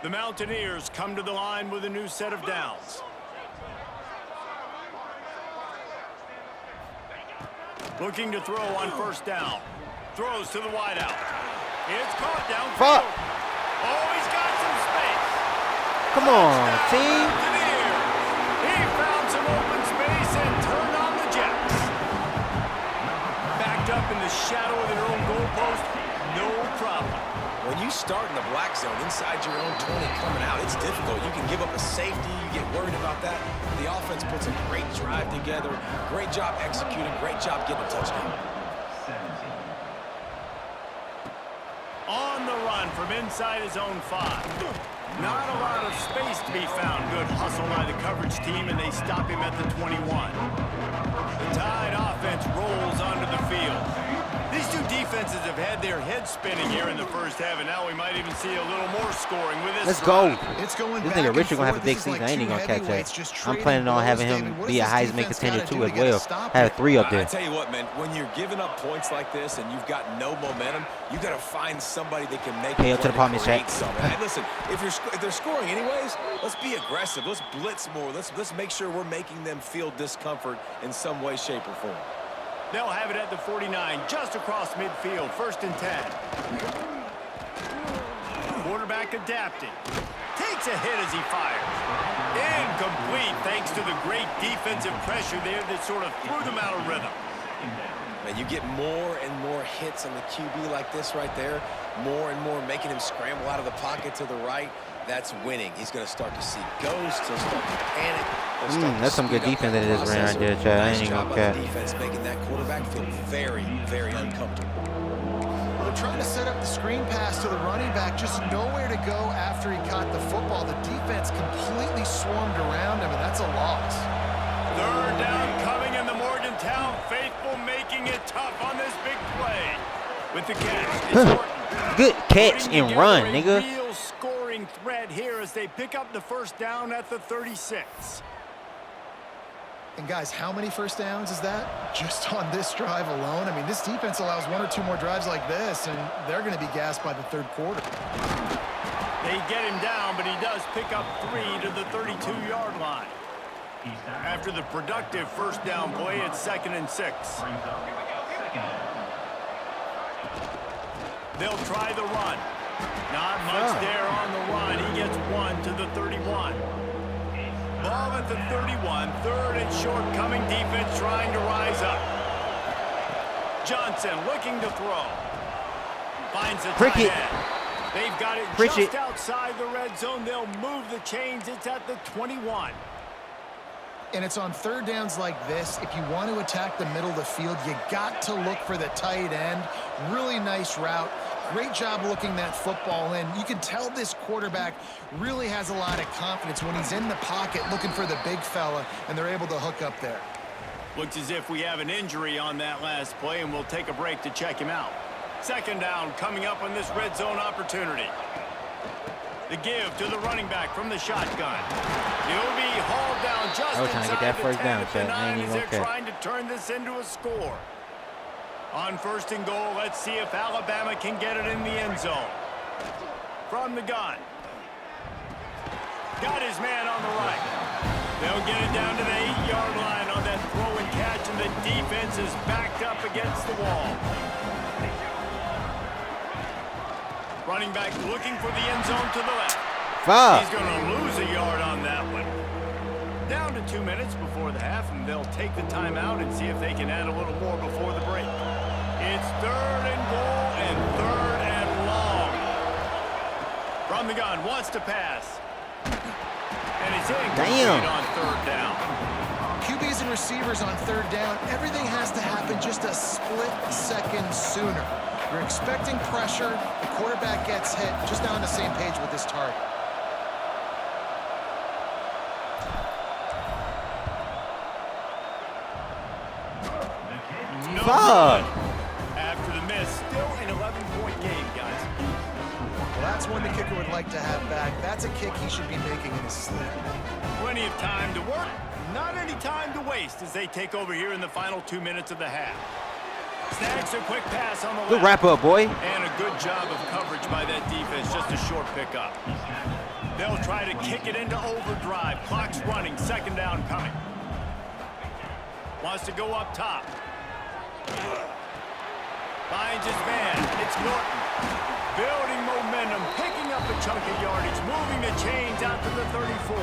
The Mountaineers come to the line with a new set of downs. Looking to throw on first down. Throws to the wideout. It's caught downfield. Fuck. Oh, he's got some space. Come on, team. He found some open space and turned on the Jets. Backed up in the shadow of their own goalpost, no problem. When you start in the black zone inside your own 20 coming out, it's difficult. You can give up a safety. You get worried about that. The offense puts a great drive together. Great job executing. Great job getting a touchdown. On the run from inside his own 5. Not a lot of space to be found. Good hustle by the coverage team, and they stop him at the 21. The Tide offense rolls onto the field. These two defenses defenses have had their heads spinning here in the first half, and now we might even see a little more scoring with this. Let's go. It's going This back nigga and Richard gonna have a forth. big This is season. like I ain't two even gonna catch heavyweights that. just I'm trading planning on blows, having David. him What be a does this Heisman defense contender gotta too do as to get a well. stop Have here? 3 up I there. tell you what, man, when you're giving up points like this and you've got no momentum, you got to find somebody that can make Hail a to the play promise, create Shaq. something. Hey, listen, if they're scoring anyways, let's be aggressive. Let's blitz more. Let's make sure we're making them feel discomfort in some way, shape, or form. They'll have it at the 49, just across midfield, 1st and 10. Quarterback adapting. Takes a hit as he fires. Incomplete thanks to the great defensive pressure there that sort of threw them out of rhythm. Man, you get more and more hits on the QB like this right there, more and more making him scramble out of the pocket to the right. That's winning. He's going to start to see ghosts. He'll start to panic. That's some good defense that it is ran right there, Chad. I ain't even gonna cap. Defense making that quarterback feel very, very uncomfortable. Well, trying to set up the screen pass to the running back, just nowhere to go after he caught the football. The defense completely swarmed around him, and that's a loss. 3rd down coming in the Morgantown faithful, making it tough on this big play. With the catch, it's Horton. Good catch and run, nigga. Real scoring threat here as they pick up the 1st down at the 36. And guys, how many first downs is that? Just on this drive alone? I mean, this defense allows 1 or 2 more drives like this, and they're going to be gassed by the 3rd quarter. They get him down, but he does pick up 3 to the 32-yard line. After the productive 1st down play, it's 2nd and 6. They'll try the run. Not much there on the run. He gets 1 to the 31. Ball at the 31, 3rd and short, coming defense trying to rise up. Johnson looking to throw. Finds a tight end. They've got it just outside the red zone. They'll move the chains. It's at the 21. And it's on 3rd downs like this. If you want to attack the middle of the field, you got to look for the tight end. Really nice route. Great job looking that football in. You can tell this quarterback really has a lot of confidence when he's in the pocket looking for the big fella, and they're able to hook up there. Looks as if we have an injury on that last play, and we'll take a break to check him out. 2nd down coming up on this red zone opportunity. The give to the running back from the shotgun. He'll be hauled down just inside that the 1st 10 down, at the Chad. I 9 ain't as even they're gonna trying to turn this into a score. On 1st and goal, let's see if Alabama can get it in the end zone. From the gun. Got his man on the right. They'll get it down to the 8-yard line on that throw and catch, and the defense is backed up against the wall. Running back looking for the end zone to the left. He's going to lose a yard on that one. Down to 2 minutes before the half, and they'll take the timeout and see if they can add a little more before the break. It's 3rd and goal and 3rd and long. From the gun, wants to pass. And it's incomplete on 3rd down. QBs and receivers on 3rd down, everything has to happen just a split second sooner. You're expecting pressure, the quarterback gets hit, just not on the same page with this target. After the miss, still an 11-point game, guys. Well, that's one the kicker would like to have back. That's a kick he should be making in his sleep. Plenty of time to work, not any time to waste as they take over here in the final 2 minutes of the half. Snags a quick pass on the left. Good wrap up, boy. And a good job of coverage by that defense, just a short pickup. They'll try to kick it into overdrive. Clock's running, 2nd down coming. Wants to go up top. Finds his man. It's Norton. Building momentum, picking up a chunk of yardage, moving the chains out to the 34.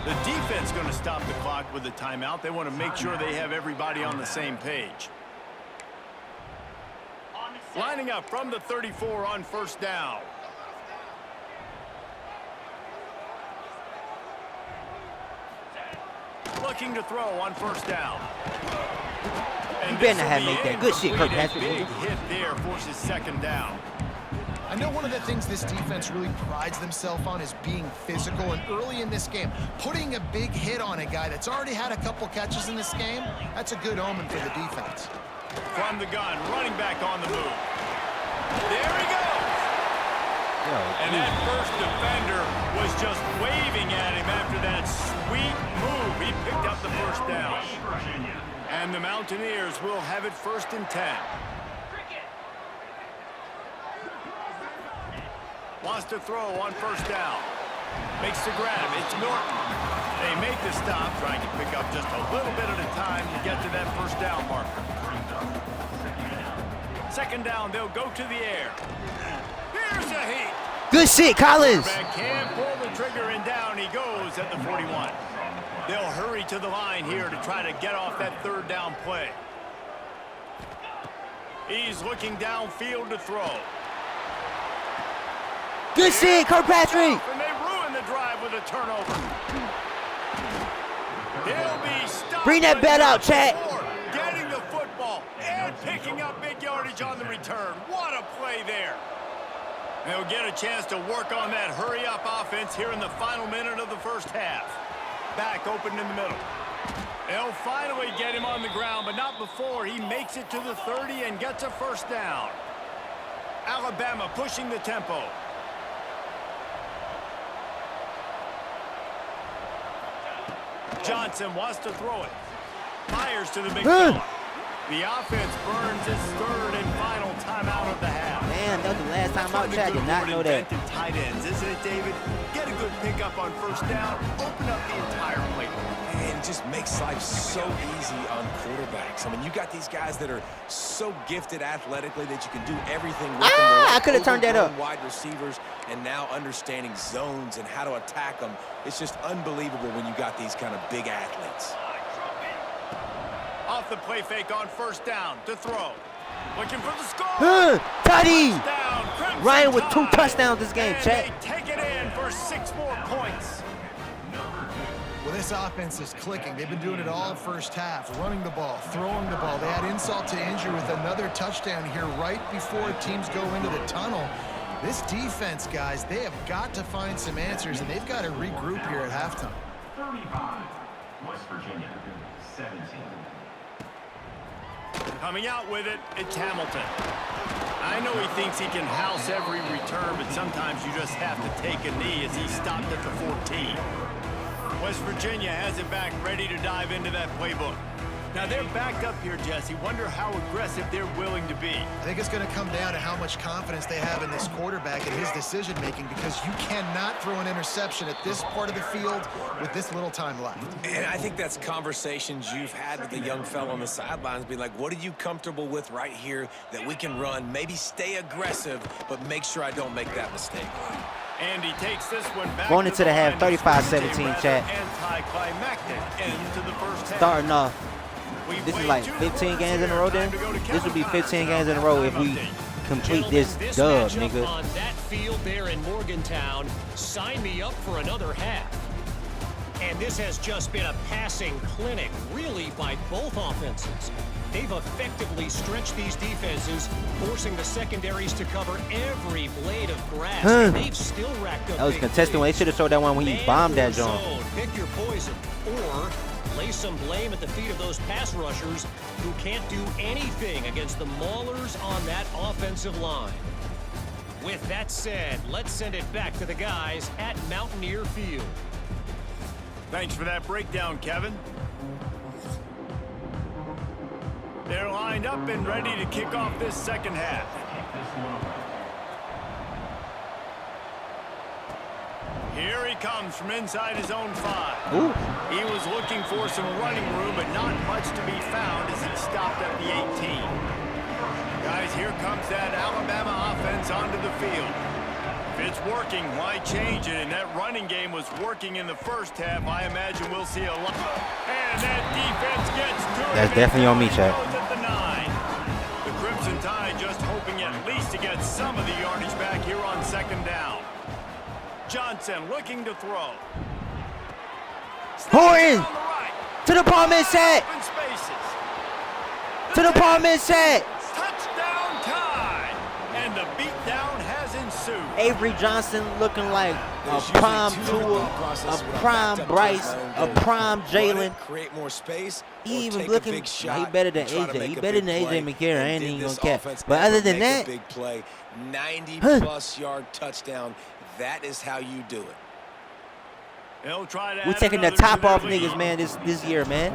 The defense going to stop the clock with a timeout. They want to make sure they have everybody on the same page. Lining up from the 34 on 1st down. Looking to throw on 1st down. And you better not have made that. Good shit, Kirkpatrick. Big hit there forces 2nd down. I know one of the things this defense really prides themselves on is being physical, and early in this game, putting a big hit on a guy that's already had a couple catches in this game, that's a good omen for the defense. From the gun, running back on the move. There he goes. And that first defender was just waving at him after that sweet move. He picked up the first down. And the Mountaineers will have it 1st and 10. Wants to throw on 1st down. Makes the grab. It's Norton. They make the stop, trying to pick up just a little bit at a time to get to that 1st down marker. 2nd down, they'll go to the air. Here's a heat. Good shit, Collins. Can't pull the trigger, and down he goes at the 41. They'll hurry to the line here to try to get off that 3rd down play. He's looking downfield to throw. Good shit, Kirkpatrick. And they ruin the drive with a turnover. They'll be stopped. Bring that bet out, chat. Getting the football and picking up big yardage on the return. What a play there. They'll get a chance to work on that hurry-up offense here in the final minute of the 1st half. Back open in the middle. They'll finally get him on the ground, but not before he makes it to the 30 and gets a 1st down. Alabama pushing the tempo. Johnson wants to throw it. Fires to the big fella. The offense burns its 3rd and final timeout of the half. Man, that was the last time out. Chat did not know that. Tight ends, isn't it, David? Get a good pickup on 1st down. Open up the entire playbook. And just makes life so easy on quarterbacks. I mean, you got these guys that are so gifted athletically that you can do everything with them. I could have turned that up. Wide receivers, and now understanding zones and how to attack them. It's just unbelievable when you got these kind of big athletes. Off the play fake on 1st down to throw. Looking for the score. Tutty. Touchdown, Ryan with 2 Tide. touchdowns this game, And chat. they take it in for 6 more points. Well, this offense is clicking. They've been doing it all 1st half, running the ball, throwing the ball. They had insult to injury with another touchdown here right before teams go into the tunnel. This defense, guys, they have got to find some answers, and they've got to regroup here at halftime. 35, West Virginia, 17. Coming out with it, it's Hamilton. I know he thinks he can house every return, but sometimes you just have to take a knee as he stopped at the 14. West Virginia has it back, ready to dive into that playbook. Now they're backed up here, Jesse. Wonder how aggressive they're willing to be. I think it's going to come down to how much confidence they have in this quarterback and his decision-making, because you cannot throw an interception at this part of the field with this little time left. And I think that's conversations you've had with the young fellow on the sidelines, being like, what are you comfortable with right here that we can run? Maybe stay aggressive, but make sure I don't make that mistake. And he takes this one back. Going into the half, 35-17, chat. Anticlimactic end to the 1st half. Starting off. This is like 15 games in a row then? This would be 15 games in a row if we complete this dub, nigga. On that field there in Morgantown, sign me up for another half. And this has just been a passing clinic, really, by both offenses. They've effectively stretched these defenses, forcing the secondaries to cover every blade of grass. And they've still racked up. That was big contesting when they should have showed that one when he bombed that joint. Pick your poison, or lay some blame at the feet of those pass rushers who can't do anything against the maulers on that offensive line. With that said, let's send it back to the guys at Mountaineer Field. Thanks for that breakdown, Kevin. They're lined up and ready to kick off this 2nd half. Here he comes from inside his own 5. Ooh. He was looking for some running room, but not much to be found as he stopped at the 18. Guys, here comes that Alabama offense onto the field. If it's working, why change it? And that running game was working in the 1st half. I imagine we'll see a lot. And that defense gets to it. That's definitely on me, Chad. At the 9. The Crimson Tide just hoping at least to get some of the yardage back here on 2nd down. Johnson looking to throw. Horton! To the palm and set! Open spaces. To the palm and set! Touchdown Tide! And the beatdown has ensued. Avery Johnson looking like a prime Tua, a prime Bryce, a prime Jalen. Create more space. He even looking, he better than AJ. He better than AJ McCarron. I ain't even gonna catch. But other than that, big play, 90+ yard touchdown. That is how you do it. They'll try to we're taking the top off niggas, man, this year, man.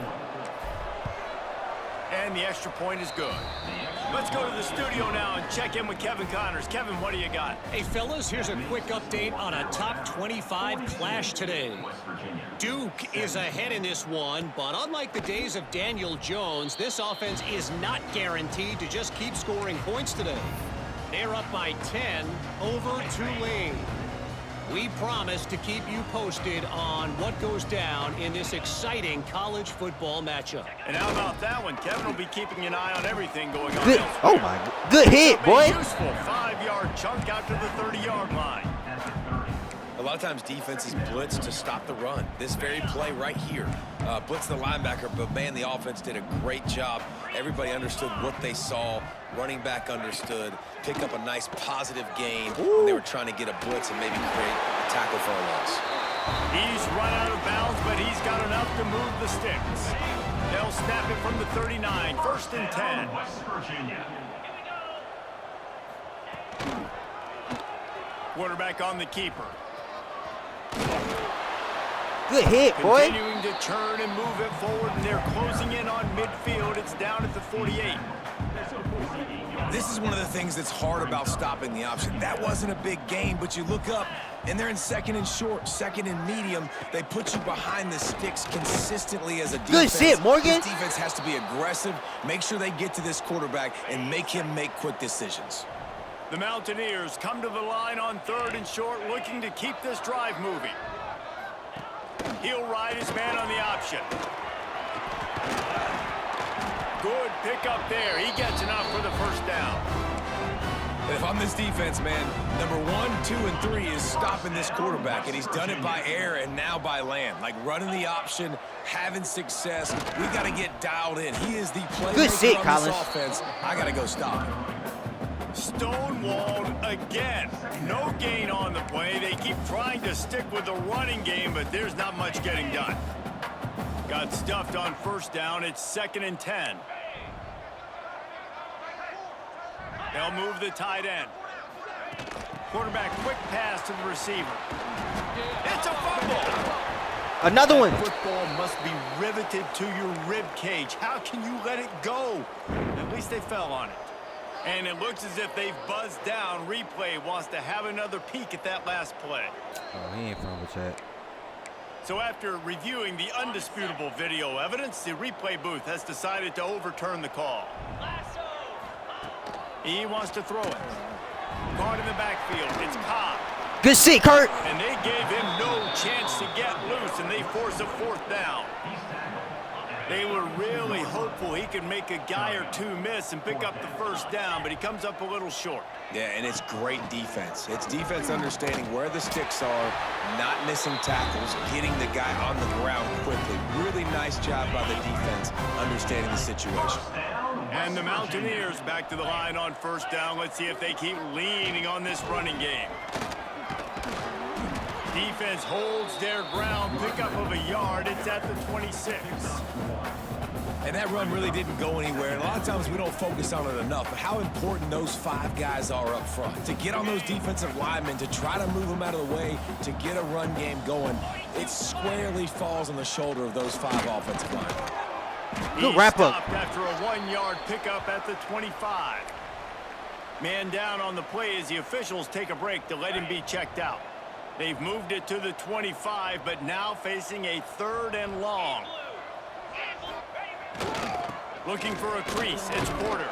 And the extra point is good. Let's go to the studio now and check in with Kevin Connors. Kevin, what do you got? Hey, fellas, here's a quick update on a top 25 clash today. Duke is ahead in this one, but unlike the days of Daniel Jones, this offense is not guaranteed to just keep scoring points today. They're up by 10 over Tulane. We promise to keep you posted on what goes down in this exciting college football matchup. And how about that one? Kevin will be keeping an eye on everything going on. Good, oh my, good hit, boy. Useful 5-yard chunk out to the 30-yard line. A lot of times defenses blitz to stop the run. This very play right here, blitz the linebacker, but man, the offense did a great job. Everybody understood what they saw. Running back understood. Pick up a nice positive gain when they were trying to get a blitz and maybe create a tackle for a loss. He's run out of bounds, but he's got enough to move the sticks. They'll snap it from the 39, 1st and 10. West Virginia. Quarterback on the keeper. Good hit, boy. Continuing to turn and move it forward, and they're closing in on midfield. It's down at the 48. This is one of the things that's hard about stopping the option. That wasn't a big gain, but you look up, and they're in 2nd and short, 2nd and medium. They put you behind the sticks consistently as a defense. Good shit, Morgan. This defense has to be aggressive, make sure they get to this quarterback, and make him make quick decisions. The Mountaineers come to the line on 3rd and short, looking to keep this drive moving. He'll ride his man on the option. Good pick up there. He gets enough for the 1st down. And if I'm this defense, man, number 1, 2, and 3 is stopping this quarterback, and he's done it by air and now by land. Like running the option, having success. We got to get dialed in. He is the playmaker on this offense. I got to go stop him. Stonewalled again. No gain on the play. They keep trying to stick with the running game, but there's not much getting done. Got stuffed on 1st down. It's 2nd and 10. They'll move the tight end. Quarterback quick pass to the receiver. It's a fumble. Another one. Football must be riveted to your rib cage. How can you let it go? At least they fell on it. And it looks as if they've buzzed down. Replay wants to have another peek at that last play. Oh, he ain't fumbled yet. So after reviewing the undisputable video evidence, the replay booth has decided to overturn the call. He wants to throw it. Caught in the backfield. It's Cobb. Good shit, Kurt. And they gave him no chance to get loose, and they force a 4th down. They were really hopeful he could make a guy or two miss and pick up the 1st down, but he comes up a little short. Yeah, and it's great defense. It's defense understanding where the sticks are, not missing tackles, getting the guy on the ground quickly. Really nice job by the defense understanding the situation. And the Mountaineers back to the line on 1st down. Let's see if they keep leaning on this running game. Defense holds their ground, pickup of a yard. It's at the 26. And that run really didn't go anywhere. And a lot of times we don't focus on it enough, but how important those 5 guys are up front. To get on those defensive linemen, to try to move them out of the way, to get a run game going, it squarely falls on the shoulder of those 5 offensive linemen. Good wrap up. After a 1-yard pickup at the 25. Man down on the play as the officials take a break to let him be checked out. They've moved it to the 25, but now facing a 3rd and long. Looking for a crease. It's Porter.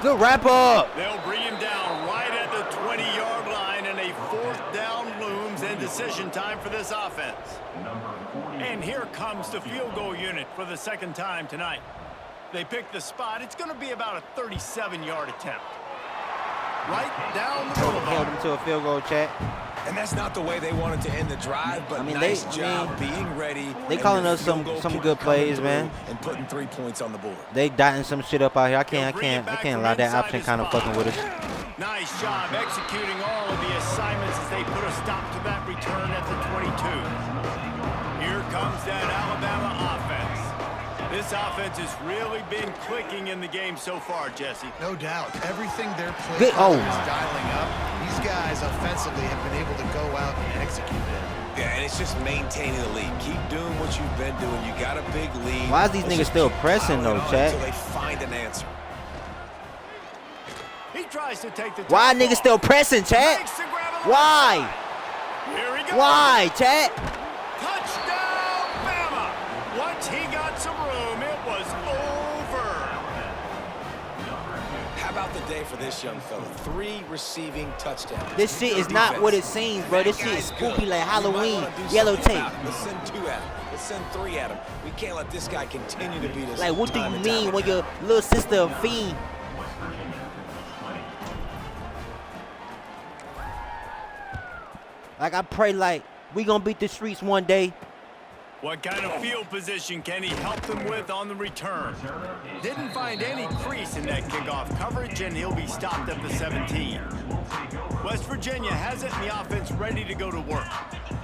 Good wrap up. They'll bring him down right at the 20-yard line, and a 4th down looms, and decision time for this offense. And here comes the field goal unit for the 2nd time tonight. They pick the spot. It's going to be about a 37-yard attempt. Right down the middle. Held him to a field goal, chat. And that's not the way they wanted to end the drive, but nice job being ready. They calling us some good plays, man. And putting 3 points on the board. They dotting some shit up out here. I can't allow that option kind of fucking with us. Nice job executing all of the assignments as they put a stop to that return at the 22. Here comes that Alabama offense. This offense has really been clicking in the game so far, Jesse. No doubt. Everything they're playing is dialing up. These guys offensively have been able to go out and execute it. Yeah, and it's just maintaining the lead. Keep doing what you've been doing. You got a big lead. Why is these niggas still pressing though, Chad? Until they find an answer. He tries to take the Why niggas still pressing, Chad? Why? Here he goes. Why, Chad? Touchdown, Bama! Once he got some room, it was over. How about the day for this young fella? 3 receiving touchdowns. This shit is not what it seems, bro. This shit is spooky like Halloween. Yellow tape. Let's send 2 at him. Let's send 3 at him. We can't let this guy continue to beat us. Like, what do you mean when your little sister a fiend? Like, I pray, like, we gonna beat the streets one day. What kind of field position can he help them with on the return? Didn't find any crease in that kickoff coverage, and he'll be stopped at the 17. West Virginia has it, and the offense ready to go to work.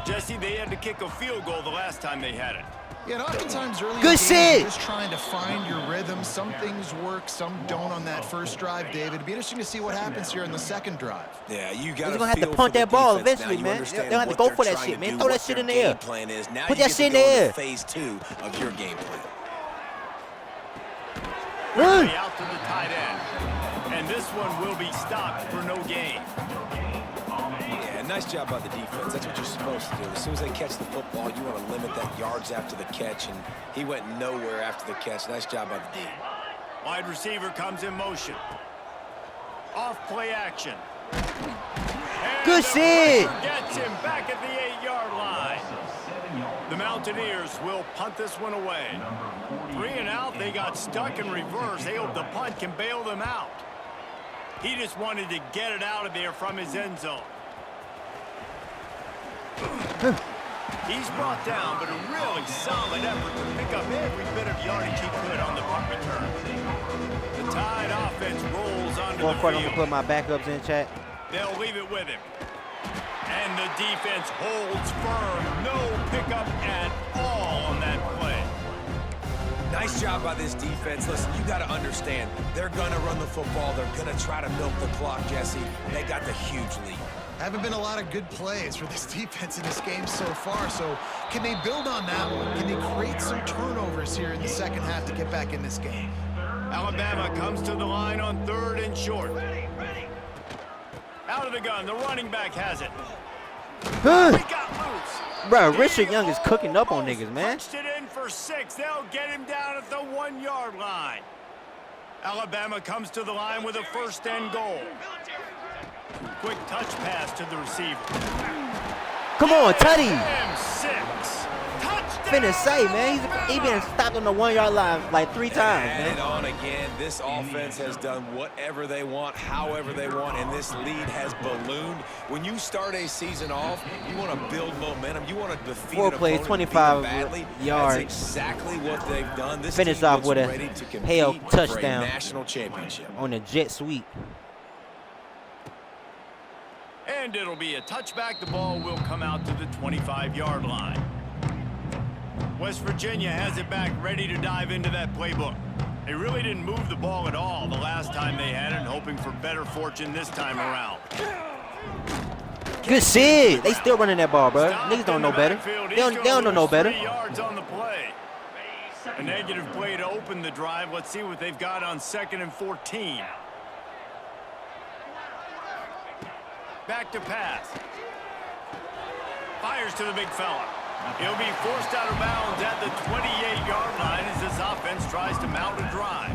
Jesse, they had to kick a field goal the last time they had it. Yeah, and oftentimes early Good in games, shit. you're just trying to find your rhythm. Some things work, some don't on that first drive, David. It'd be interesting to see what happens here in the second drive. Yeah, you got They're gonna have to punt that ball eventually, man. They'll have to go for that shit, man. Throw that shit in the air. Put that shit in the air. Phase 2 of your game plan. Quickly out to the tight end. And this one will be stopped for no gain. Yeah, nice job by the defense. That's what you're supposed to do. As soon as they catch the football, you want to limit that yards after the catch, and he went nowhere after the catch. Nice job by the D. Wide receiver comes in motion. Off play action. And Good shit. Gets him back at the 8-yard line. The Mountaineers will punt this one away. 3 and out, they got stuck in reverse. They hope the punt can bail them out. He just wanted to get it out of there from his end zone. He's brought down, but a really solid effort to pick up every bit of yardage he could on the punt return. The Tide offense rolls onto the I'm gonna field. put my backups in, chat. They'll leave it with him. And the defense holds firm. No pickup at all on that play. Nice job by this defense. Listen, you got to understand, they're going to run the football. They're going to try to milk the clock, Jesse. They got the huge lead. Haven't been a lot of good plays for this defense in this game so far, so can they build on that one? Can they create some turnovers here in the second half to get back in this game? Alabama comes to the line on 3rd and short. Out of the gun, the running back has it. He got loose. Bro, Richard Young is cooking up on niggas, man. Punched it in for 6. They'll get him down at the 1-yard line. Alabama comes to the line with a 1st and goal. Quick touch pass to the receiver. Come on, Tutty. And 6. Touchdown, Finna say, man. He been stopped on the 1-yard line like 3 times, And man. on again, this offense has done whatever they want, however they want, and this lead has ballooned. When you start a season off, you want to build momentum. You want to defeat 4 an plays, opponent, 25 beat them badly. yards. That's exactly what they've done. This Finish team off is with a ready to compete hell for touchdown. a national championship. On the jet sweep. And it'll be a touchback. The ball will come out to the 25-yard line. West Virginia has it back, ready to dive into that playbook. They really didn't move the ball at all the last time they had it, and hoping for better fortune this time around. Good shit. They still running that ball, bro. Niggas don't know better. They don't know no better. 3 yards on the play. A negative play to open the drive. Let's see what they've got on 2nd and 14. Back to pass. Fires to the big fella. He'll be forced out of bounds at the 28-yard line as this offense tries to mount a drive.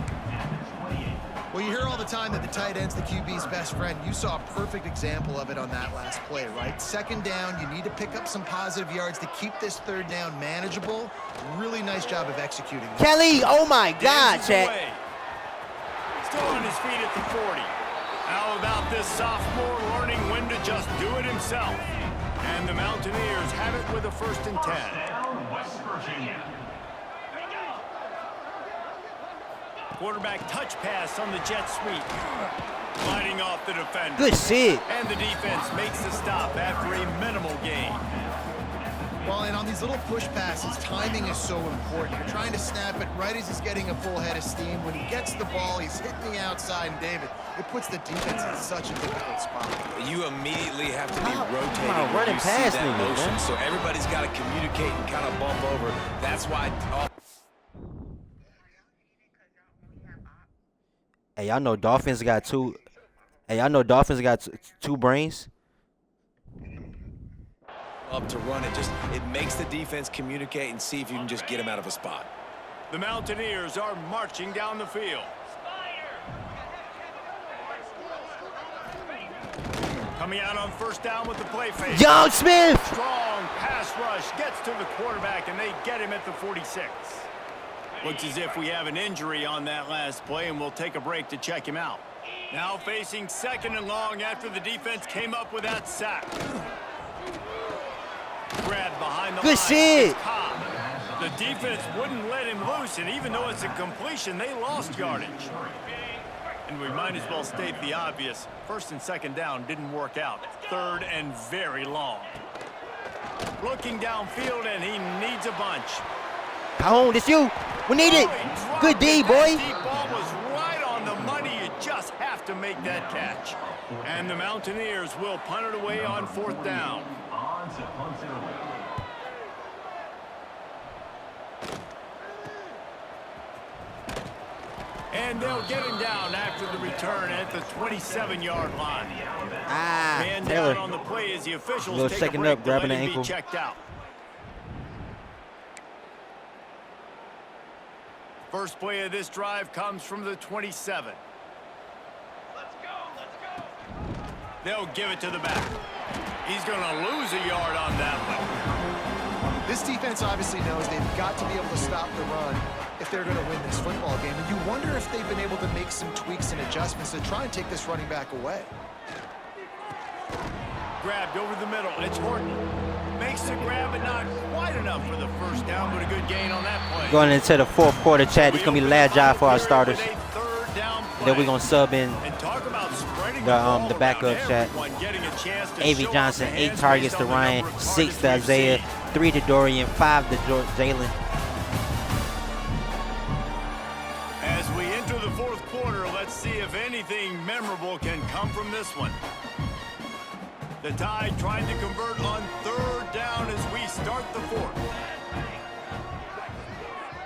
Well, you hear all the time that the tight end's the QB's best friend. You saw a perfect example of it on that last play, right? 2nd down, you need to pick up some positive yards to keep this 3rd down manageable. Really nice job of executing that. Kelly, oh my God, Dances chat. away. Still on his feet at the 40. How about this sophomore learning when to just do it himself? And the Mountaineers have it with a 1st and 10. Down, West Virginia. Quarterback touch pass on the jet sweep. Fighting off the defender. Good shit. And the defense makes the stop after a minimal gain. Well, and on these little push passes, timing is so important. You're trying to snap it right as he's getting a full head of steam. When he gets the ball, he's hitting the outside, and David, it puts the defense in such a difficult spot. You immediately have to be How rotating am I when running you see past that niggas, motion. man? So everybody's got to communicate and kind of bump over. That's why. Hey, y'all know Dolphins got two. Hey, y'all know Dolphins got two brains. Up to run it, it makes the defense communicate and see if you can just get him out of a spot. The Mountaineers are marching down the field. Coming out on first down with the play fake. Young Smith. Strong pass rush gets to the quarterback, and they get him at the 46. Looks as if we have an injury on that last play, and we'll take a break to check him out. Now facing second and long after the defense came up with that sack. Grab behind the Good line. shit. The defense wouldn't let him loose, and even though it's a completion, they lost yardage. And we might as well state the obvious. First and second down didn't work out. Third and very long. Looking downfield, and he needs a bunch. Calhoun, it's you. We need it. Good D, boy. That deep ball was right on the money. You just have to make that catch. And the Mountaineers will punt it away on fourth down. On to punt it away. And they'll get him down after the return at the 27-yard line. Man down on the play as the officials Little take second a break up, to let grabbing the him ankle. be checked out. First play of this drive comes from the 27. Let's go. They'll give it to the back. He's going to lose a yard on that one. This defense obviously knows they've got to be able to stop the run if they're going to win this football game. And you wonder if they've been able to make some tweaks and adjustments to try and take this running back away. Grabbed over the middle. It's Horton. Makes the grab, but not quite enough for the first down, but a good gain on that play. Going into the fourth quarter, Chad. This is going to be the last drive for our starters. Then we're going to sub in the backup, Chad. A.V. Johnson, 8 targets to Ryan, 6 to Isaiah, 3 to Dorian, 5 to Jalen. As we enter the fourth quarter, let's see if anything memorable can come from this one. The Tide trying to convert on third down as we start the fourth.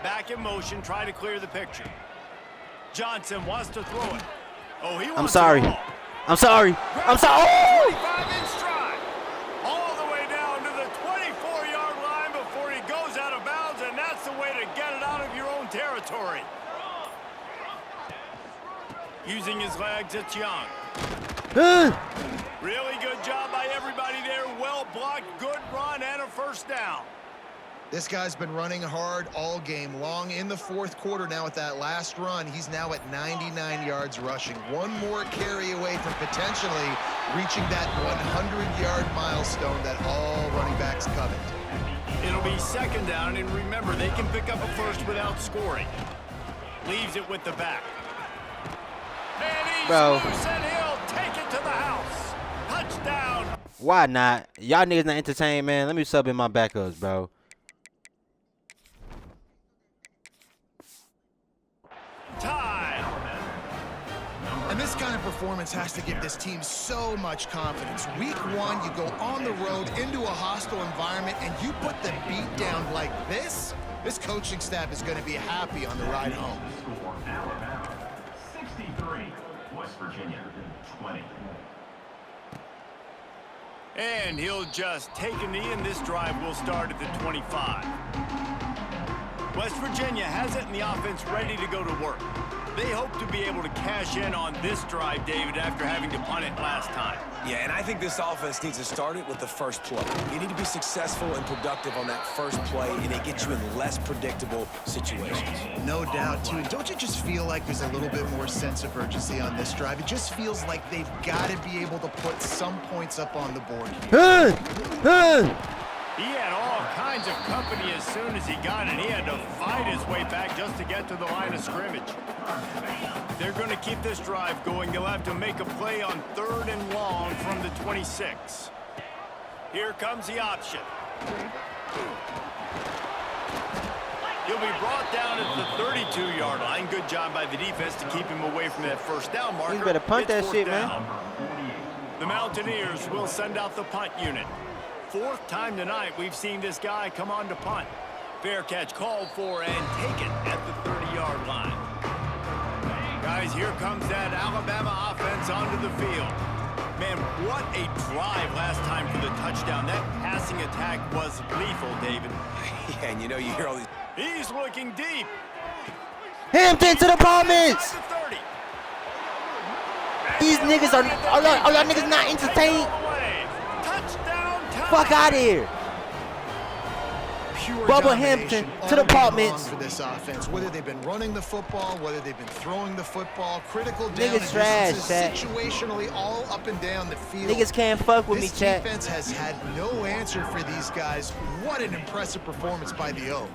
Back in motion, try to clear the picture. Johnson wants to throw it. Oh, he wants I'm sorry. the ball. I'm sorry. I'm sorry. Oh! 25 in stride. All the way down to the 24-yard line before he goes out of bounds, and that's the way to get it out of your own territory. Using his legs, it's Young. Really good job by everybody there. Well blocked, good run, and a first down. This guy's been running hard all game long. In the fourth quarter now with that last run, he's now at 99 yards rushing. One more carry away from potentially reaching that 100-yard milestone that all running backs covet. It'll be second down, and remember, they can pick up a first without scoring. Leaves it with the back. And he's loose, and he'll take it to the house. Touchdown. Why not? Y'all niggas not entertained, man. Let me sub in my backups, bro. Tie. And this kind of performance has to give this team so much confidence. Week one, you go on the road into a hostile environment, and you put the beat down like this. This coaching staff is going to be happy on the ride home. Score Alabama 63, West Virginia 20. And he'll just take a knee, and this drive will start at the 25. West Virginia has it in the offense ready to go to work. They hope to be able to cash in on this drive, David, after having to punt it last time. Yeah, and I think this offense needs to start it with the first play. You need to be successful and productive on that first play, and it gets you in less predictable situations. No doubt, too. Don't you just feel like there's a little bit more sense of urgency on this drive? It just feels like they've got to be able to put some points up on the board here. He had all kinds of company as soon as he got it. He had to fight his way back just to get to the line of scrimmage. They're going to keep this drive going. They'll have to make a play on 3rd and long from the 26. Here comes the option. He'll be brought down at the 32-yard line. Good job by the defense to keep him away from that first down marker. You better punt that shit, man. The Mountaineers will send out the punt unit. 4th time tonight we've seen this guy come on to punt. Fair catch called for and taken at the 30-yard line. Guys, here comes that Alabama offense onto the field. Man, what a drive last time for the touchdown. That passing attack was lethal, David. Yeah, and you know, you hear all these. He's looking deep. Hampton to the apartments. At the 30. These niggas are y'all niggas not entertained. Touchdown time. Fuck out of here. Pure Bubba domination Hampton to the all day long apartments. for this offense. Whether they've been running the football, whether they've been throwing the football, critical down Niggas and trash, distances, chat. situationally all up and down the field. Niggas can't fuck with me, This chat. defense has had no answer for these guys. What an impressive performance by the O.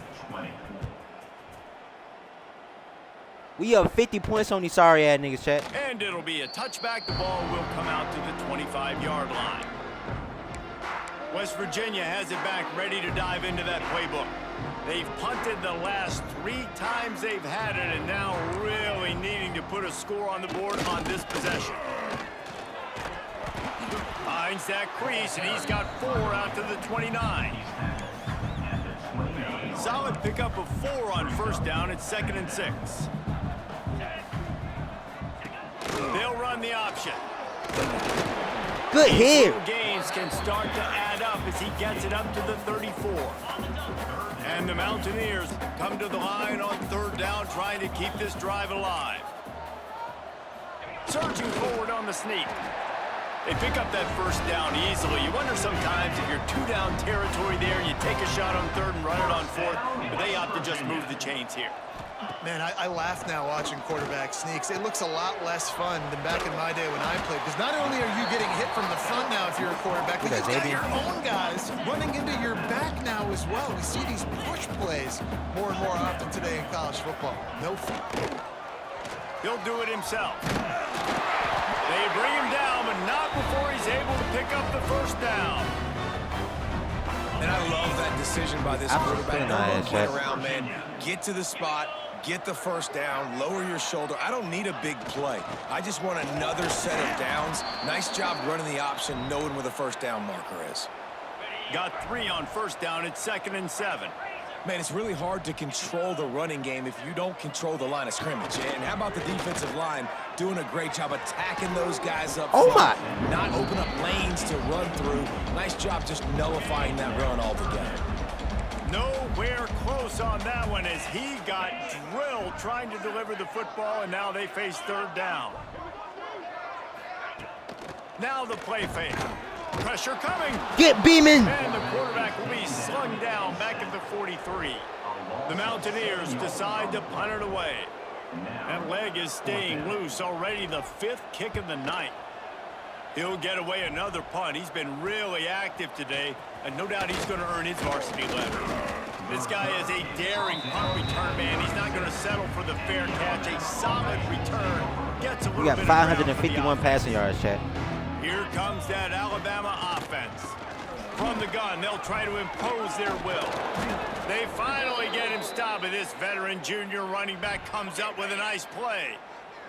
We up 50 points on these sorry ass niggas, chat. And it'll be a touchback. The ball will come out to the 25-yard line. West Virginia has it back, ready to dive into that playbook. They've punted the last 3 times they've had it, and now really needing to put a score on the board on this possession. Finds that crease, and he's got 4 out to the 29. Solid pickup of 4 on first down. It's 2nd and 6. They'll run the option. Good hit. Gains can start to add up as he gets it up to the 34. And the Mountaineers come to the line on 3rd down, trying to keep this drive alive. Surging forward on the sneak. They pick up that first down easily. You wonder sometimes if you're 2-down territory there, you take a shot on 3rd and run it on 4th, but they opt to just move the chains here. Man, I laugh now watching quarterback sneaks. It looks a lot less fun than back in my day when I played. Because not only are you getting hit from the front now if you're a quarterback, but you've got your own guys running into your back now as well. We see these push plays more and more often today in college football. No fun. He'll do it himself. They bring him down, but not before he's able to pick up the first down. And I love that decision by this quarterback. Don't play around, man. Get to the spot, get the first down, lower your shoulder. I don't need a big play. I just want another set of downs. Nice job running the option, knowing where the first down marker is. Got 3 on first down. It's 2nd and 7. Man, it's really hard to control the running game if you don't control the line of scrimmage. And how about the defensive line doing a great job attacking those guys up front, not open up lanes to run through. Nice job just nullifying that run altogether. Nowhere close on that one as he got drilled trying to deliver the football, and now they face 3rd down. Now the play fake. Pressure coming. Get beaming. And the quarterback will be slung down back at the 43. The Mountaineers decide to punt it away. That leg is staying loose. Already the 5th kick of the night. He'll get away another punt. He's been really active today, and no doubt he's going to earn his varsity letter. This guy is a daring punt return man. He's not going to settle for the fair catch. A solid return. Gets a little We got bit 551 passing yards, chat. Here comes that Alabama offense. From the gun, they'll try to impose their will. They finally get him stopped, but this veteran junior running back comes up with a nice play.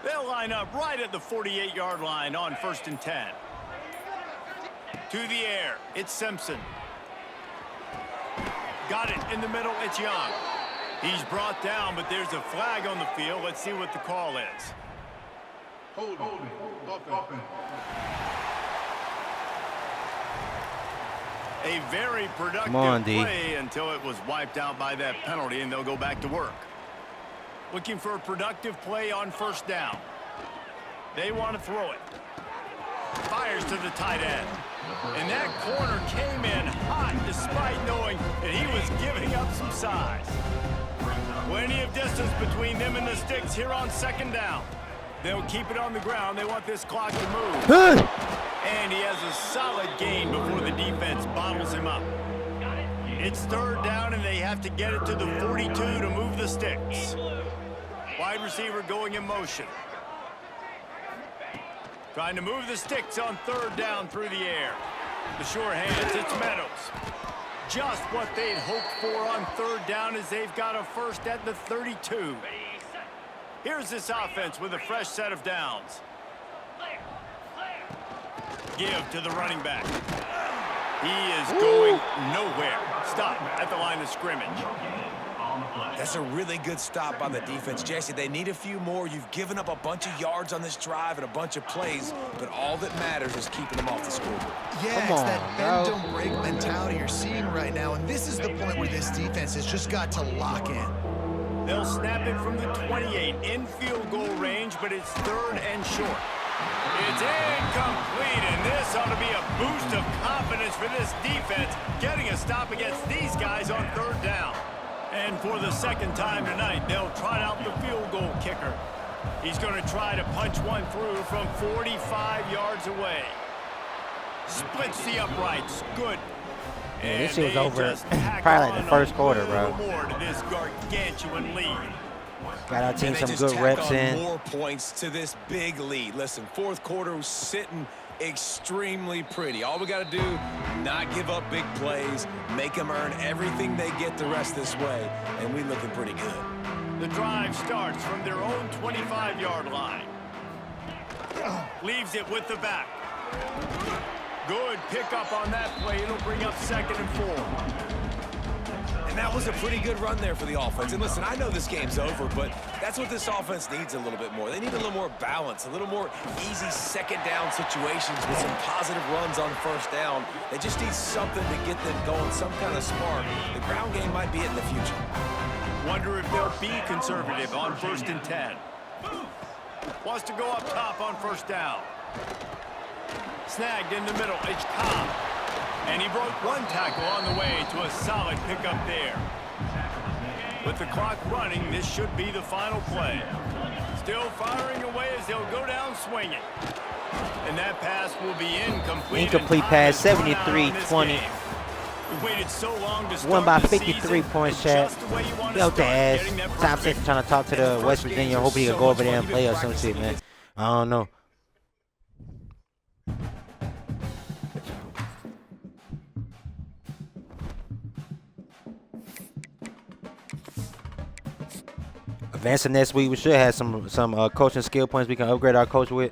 They'll line up right at the 48-yard line on 1st and 10. To the air, it's Simpson. Got it in the middle, it's Young. He's brought down, but there's a flag on the field. Let's see what the call is. Hold it. A very productive play until it was wiped out by that penalty, and they'll go back to work. Looking for a productive play on 1st down. They want to throw it. Fires to the tight end. And that corner came in hot despite knowing that he was giving up some size. Plenty of distance between them and the sticks here on 2nd down. They'll keep it on the ground. They want this clock to move. And he has a solid gain before the defense bottles him up. It's third down, and they have to get it to the 42 to move the sticks. Wide receiver going in motion. Trying to move the sticks on third down through the air. The sure hands, it's Meadows. Just what they'd hoped for on third down as they've got a first at the 32. Here's this offense with a fresh set of downs. Give to the running back. He is going nowhere. Stop at the line of scrimmage. That's a really good stop by the defense. Jesse, they need a few more. You've given up a bunch of yards on this drive and a bunch of plays, but all that matters is keeping them off the scoreboard. Yeah, it's that bend don't break mentality you're seeing right now, and this is the point where this defense has just got to lock in. They'll snap it from the 28 in field goal range, but it's third and short. It's incomplete, and this ought to be a boost of confidence for this defense, getting a stop against these guys on third down. And for the second time tonight, they'll try out the field goal kicker. He's going to try to punch one through from 45 yards away. Splits the uprights. Good. Yeah, this shit was over probably like the first quarter, bro. More to this gargantuan lead. Got our team And they some just good tack reps on in. more points to this big lead. Listen, fourth quarter was sitting extremely pretty. All we got to do, not give up big plays, make them earn everything they get the rest this way, and we looking pretty good. The drive starts from their own 25-yard line. Leaves it with the back. Good pickup on that play. It'll bring up 2nd and 4. And that was a pretty good run there for the offense. And listen, I know this game's over, but that's what this offense needs a little bit more. They need a little more balance, a little more easy second down situations with some positive runs on first down. They just need something to get them going, some kind of spark. The ground game might be it in the future. Wonder if they'll be conservative on 1st and 10. Wants to go up top on first down. Snagged in the middle. It's Cobb. And he broke one tackle on the way to a solid pickup there. With the clock running, this should be the final play. Still firing away as they'll go down swinging. And that pass will be incomplete. Incomplete pass, 73-20. We waited so long to Won by start the 53 season, points, and Chad. just the way you want to Belt the start, ass. getting that Tom first Sexton trying to talk to the West Virginia. Hope he can go over there and play or some shit, man. I don't know. Advancing next week, we should have some coaching skill points we can upgrade our coach with.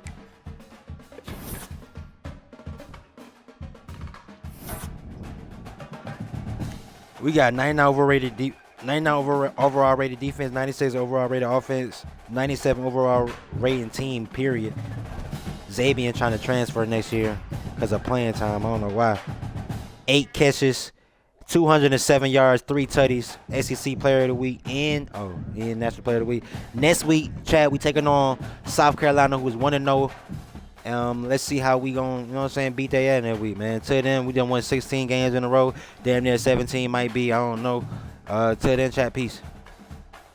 We got 99 overall rated defense, 96 overall rated offense, 97 overall rating team, period. Xavier trying to transfer next year because of playing time. I don't know why. 8 catches, 207 yards, 3 tutties, SEC Player of the Week, and National Player of the Week. Next week, Chad, we taking on South Carolina, who's 1-0. Let's see how we gon', you know what I'm saying, beat their ass that week, man. Until then, we done won 16 games in a row. Damn near 17 might be, I don't know. Till then, Chad, peace.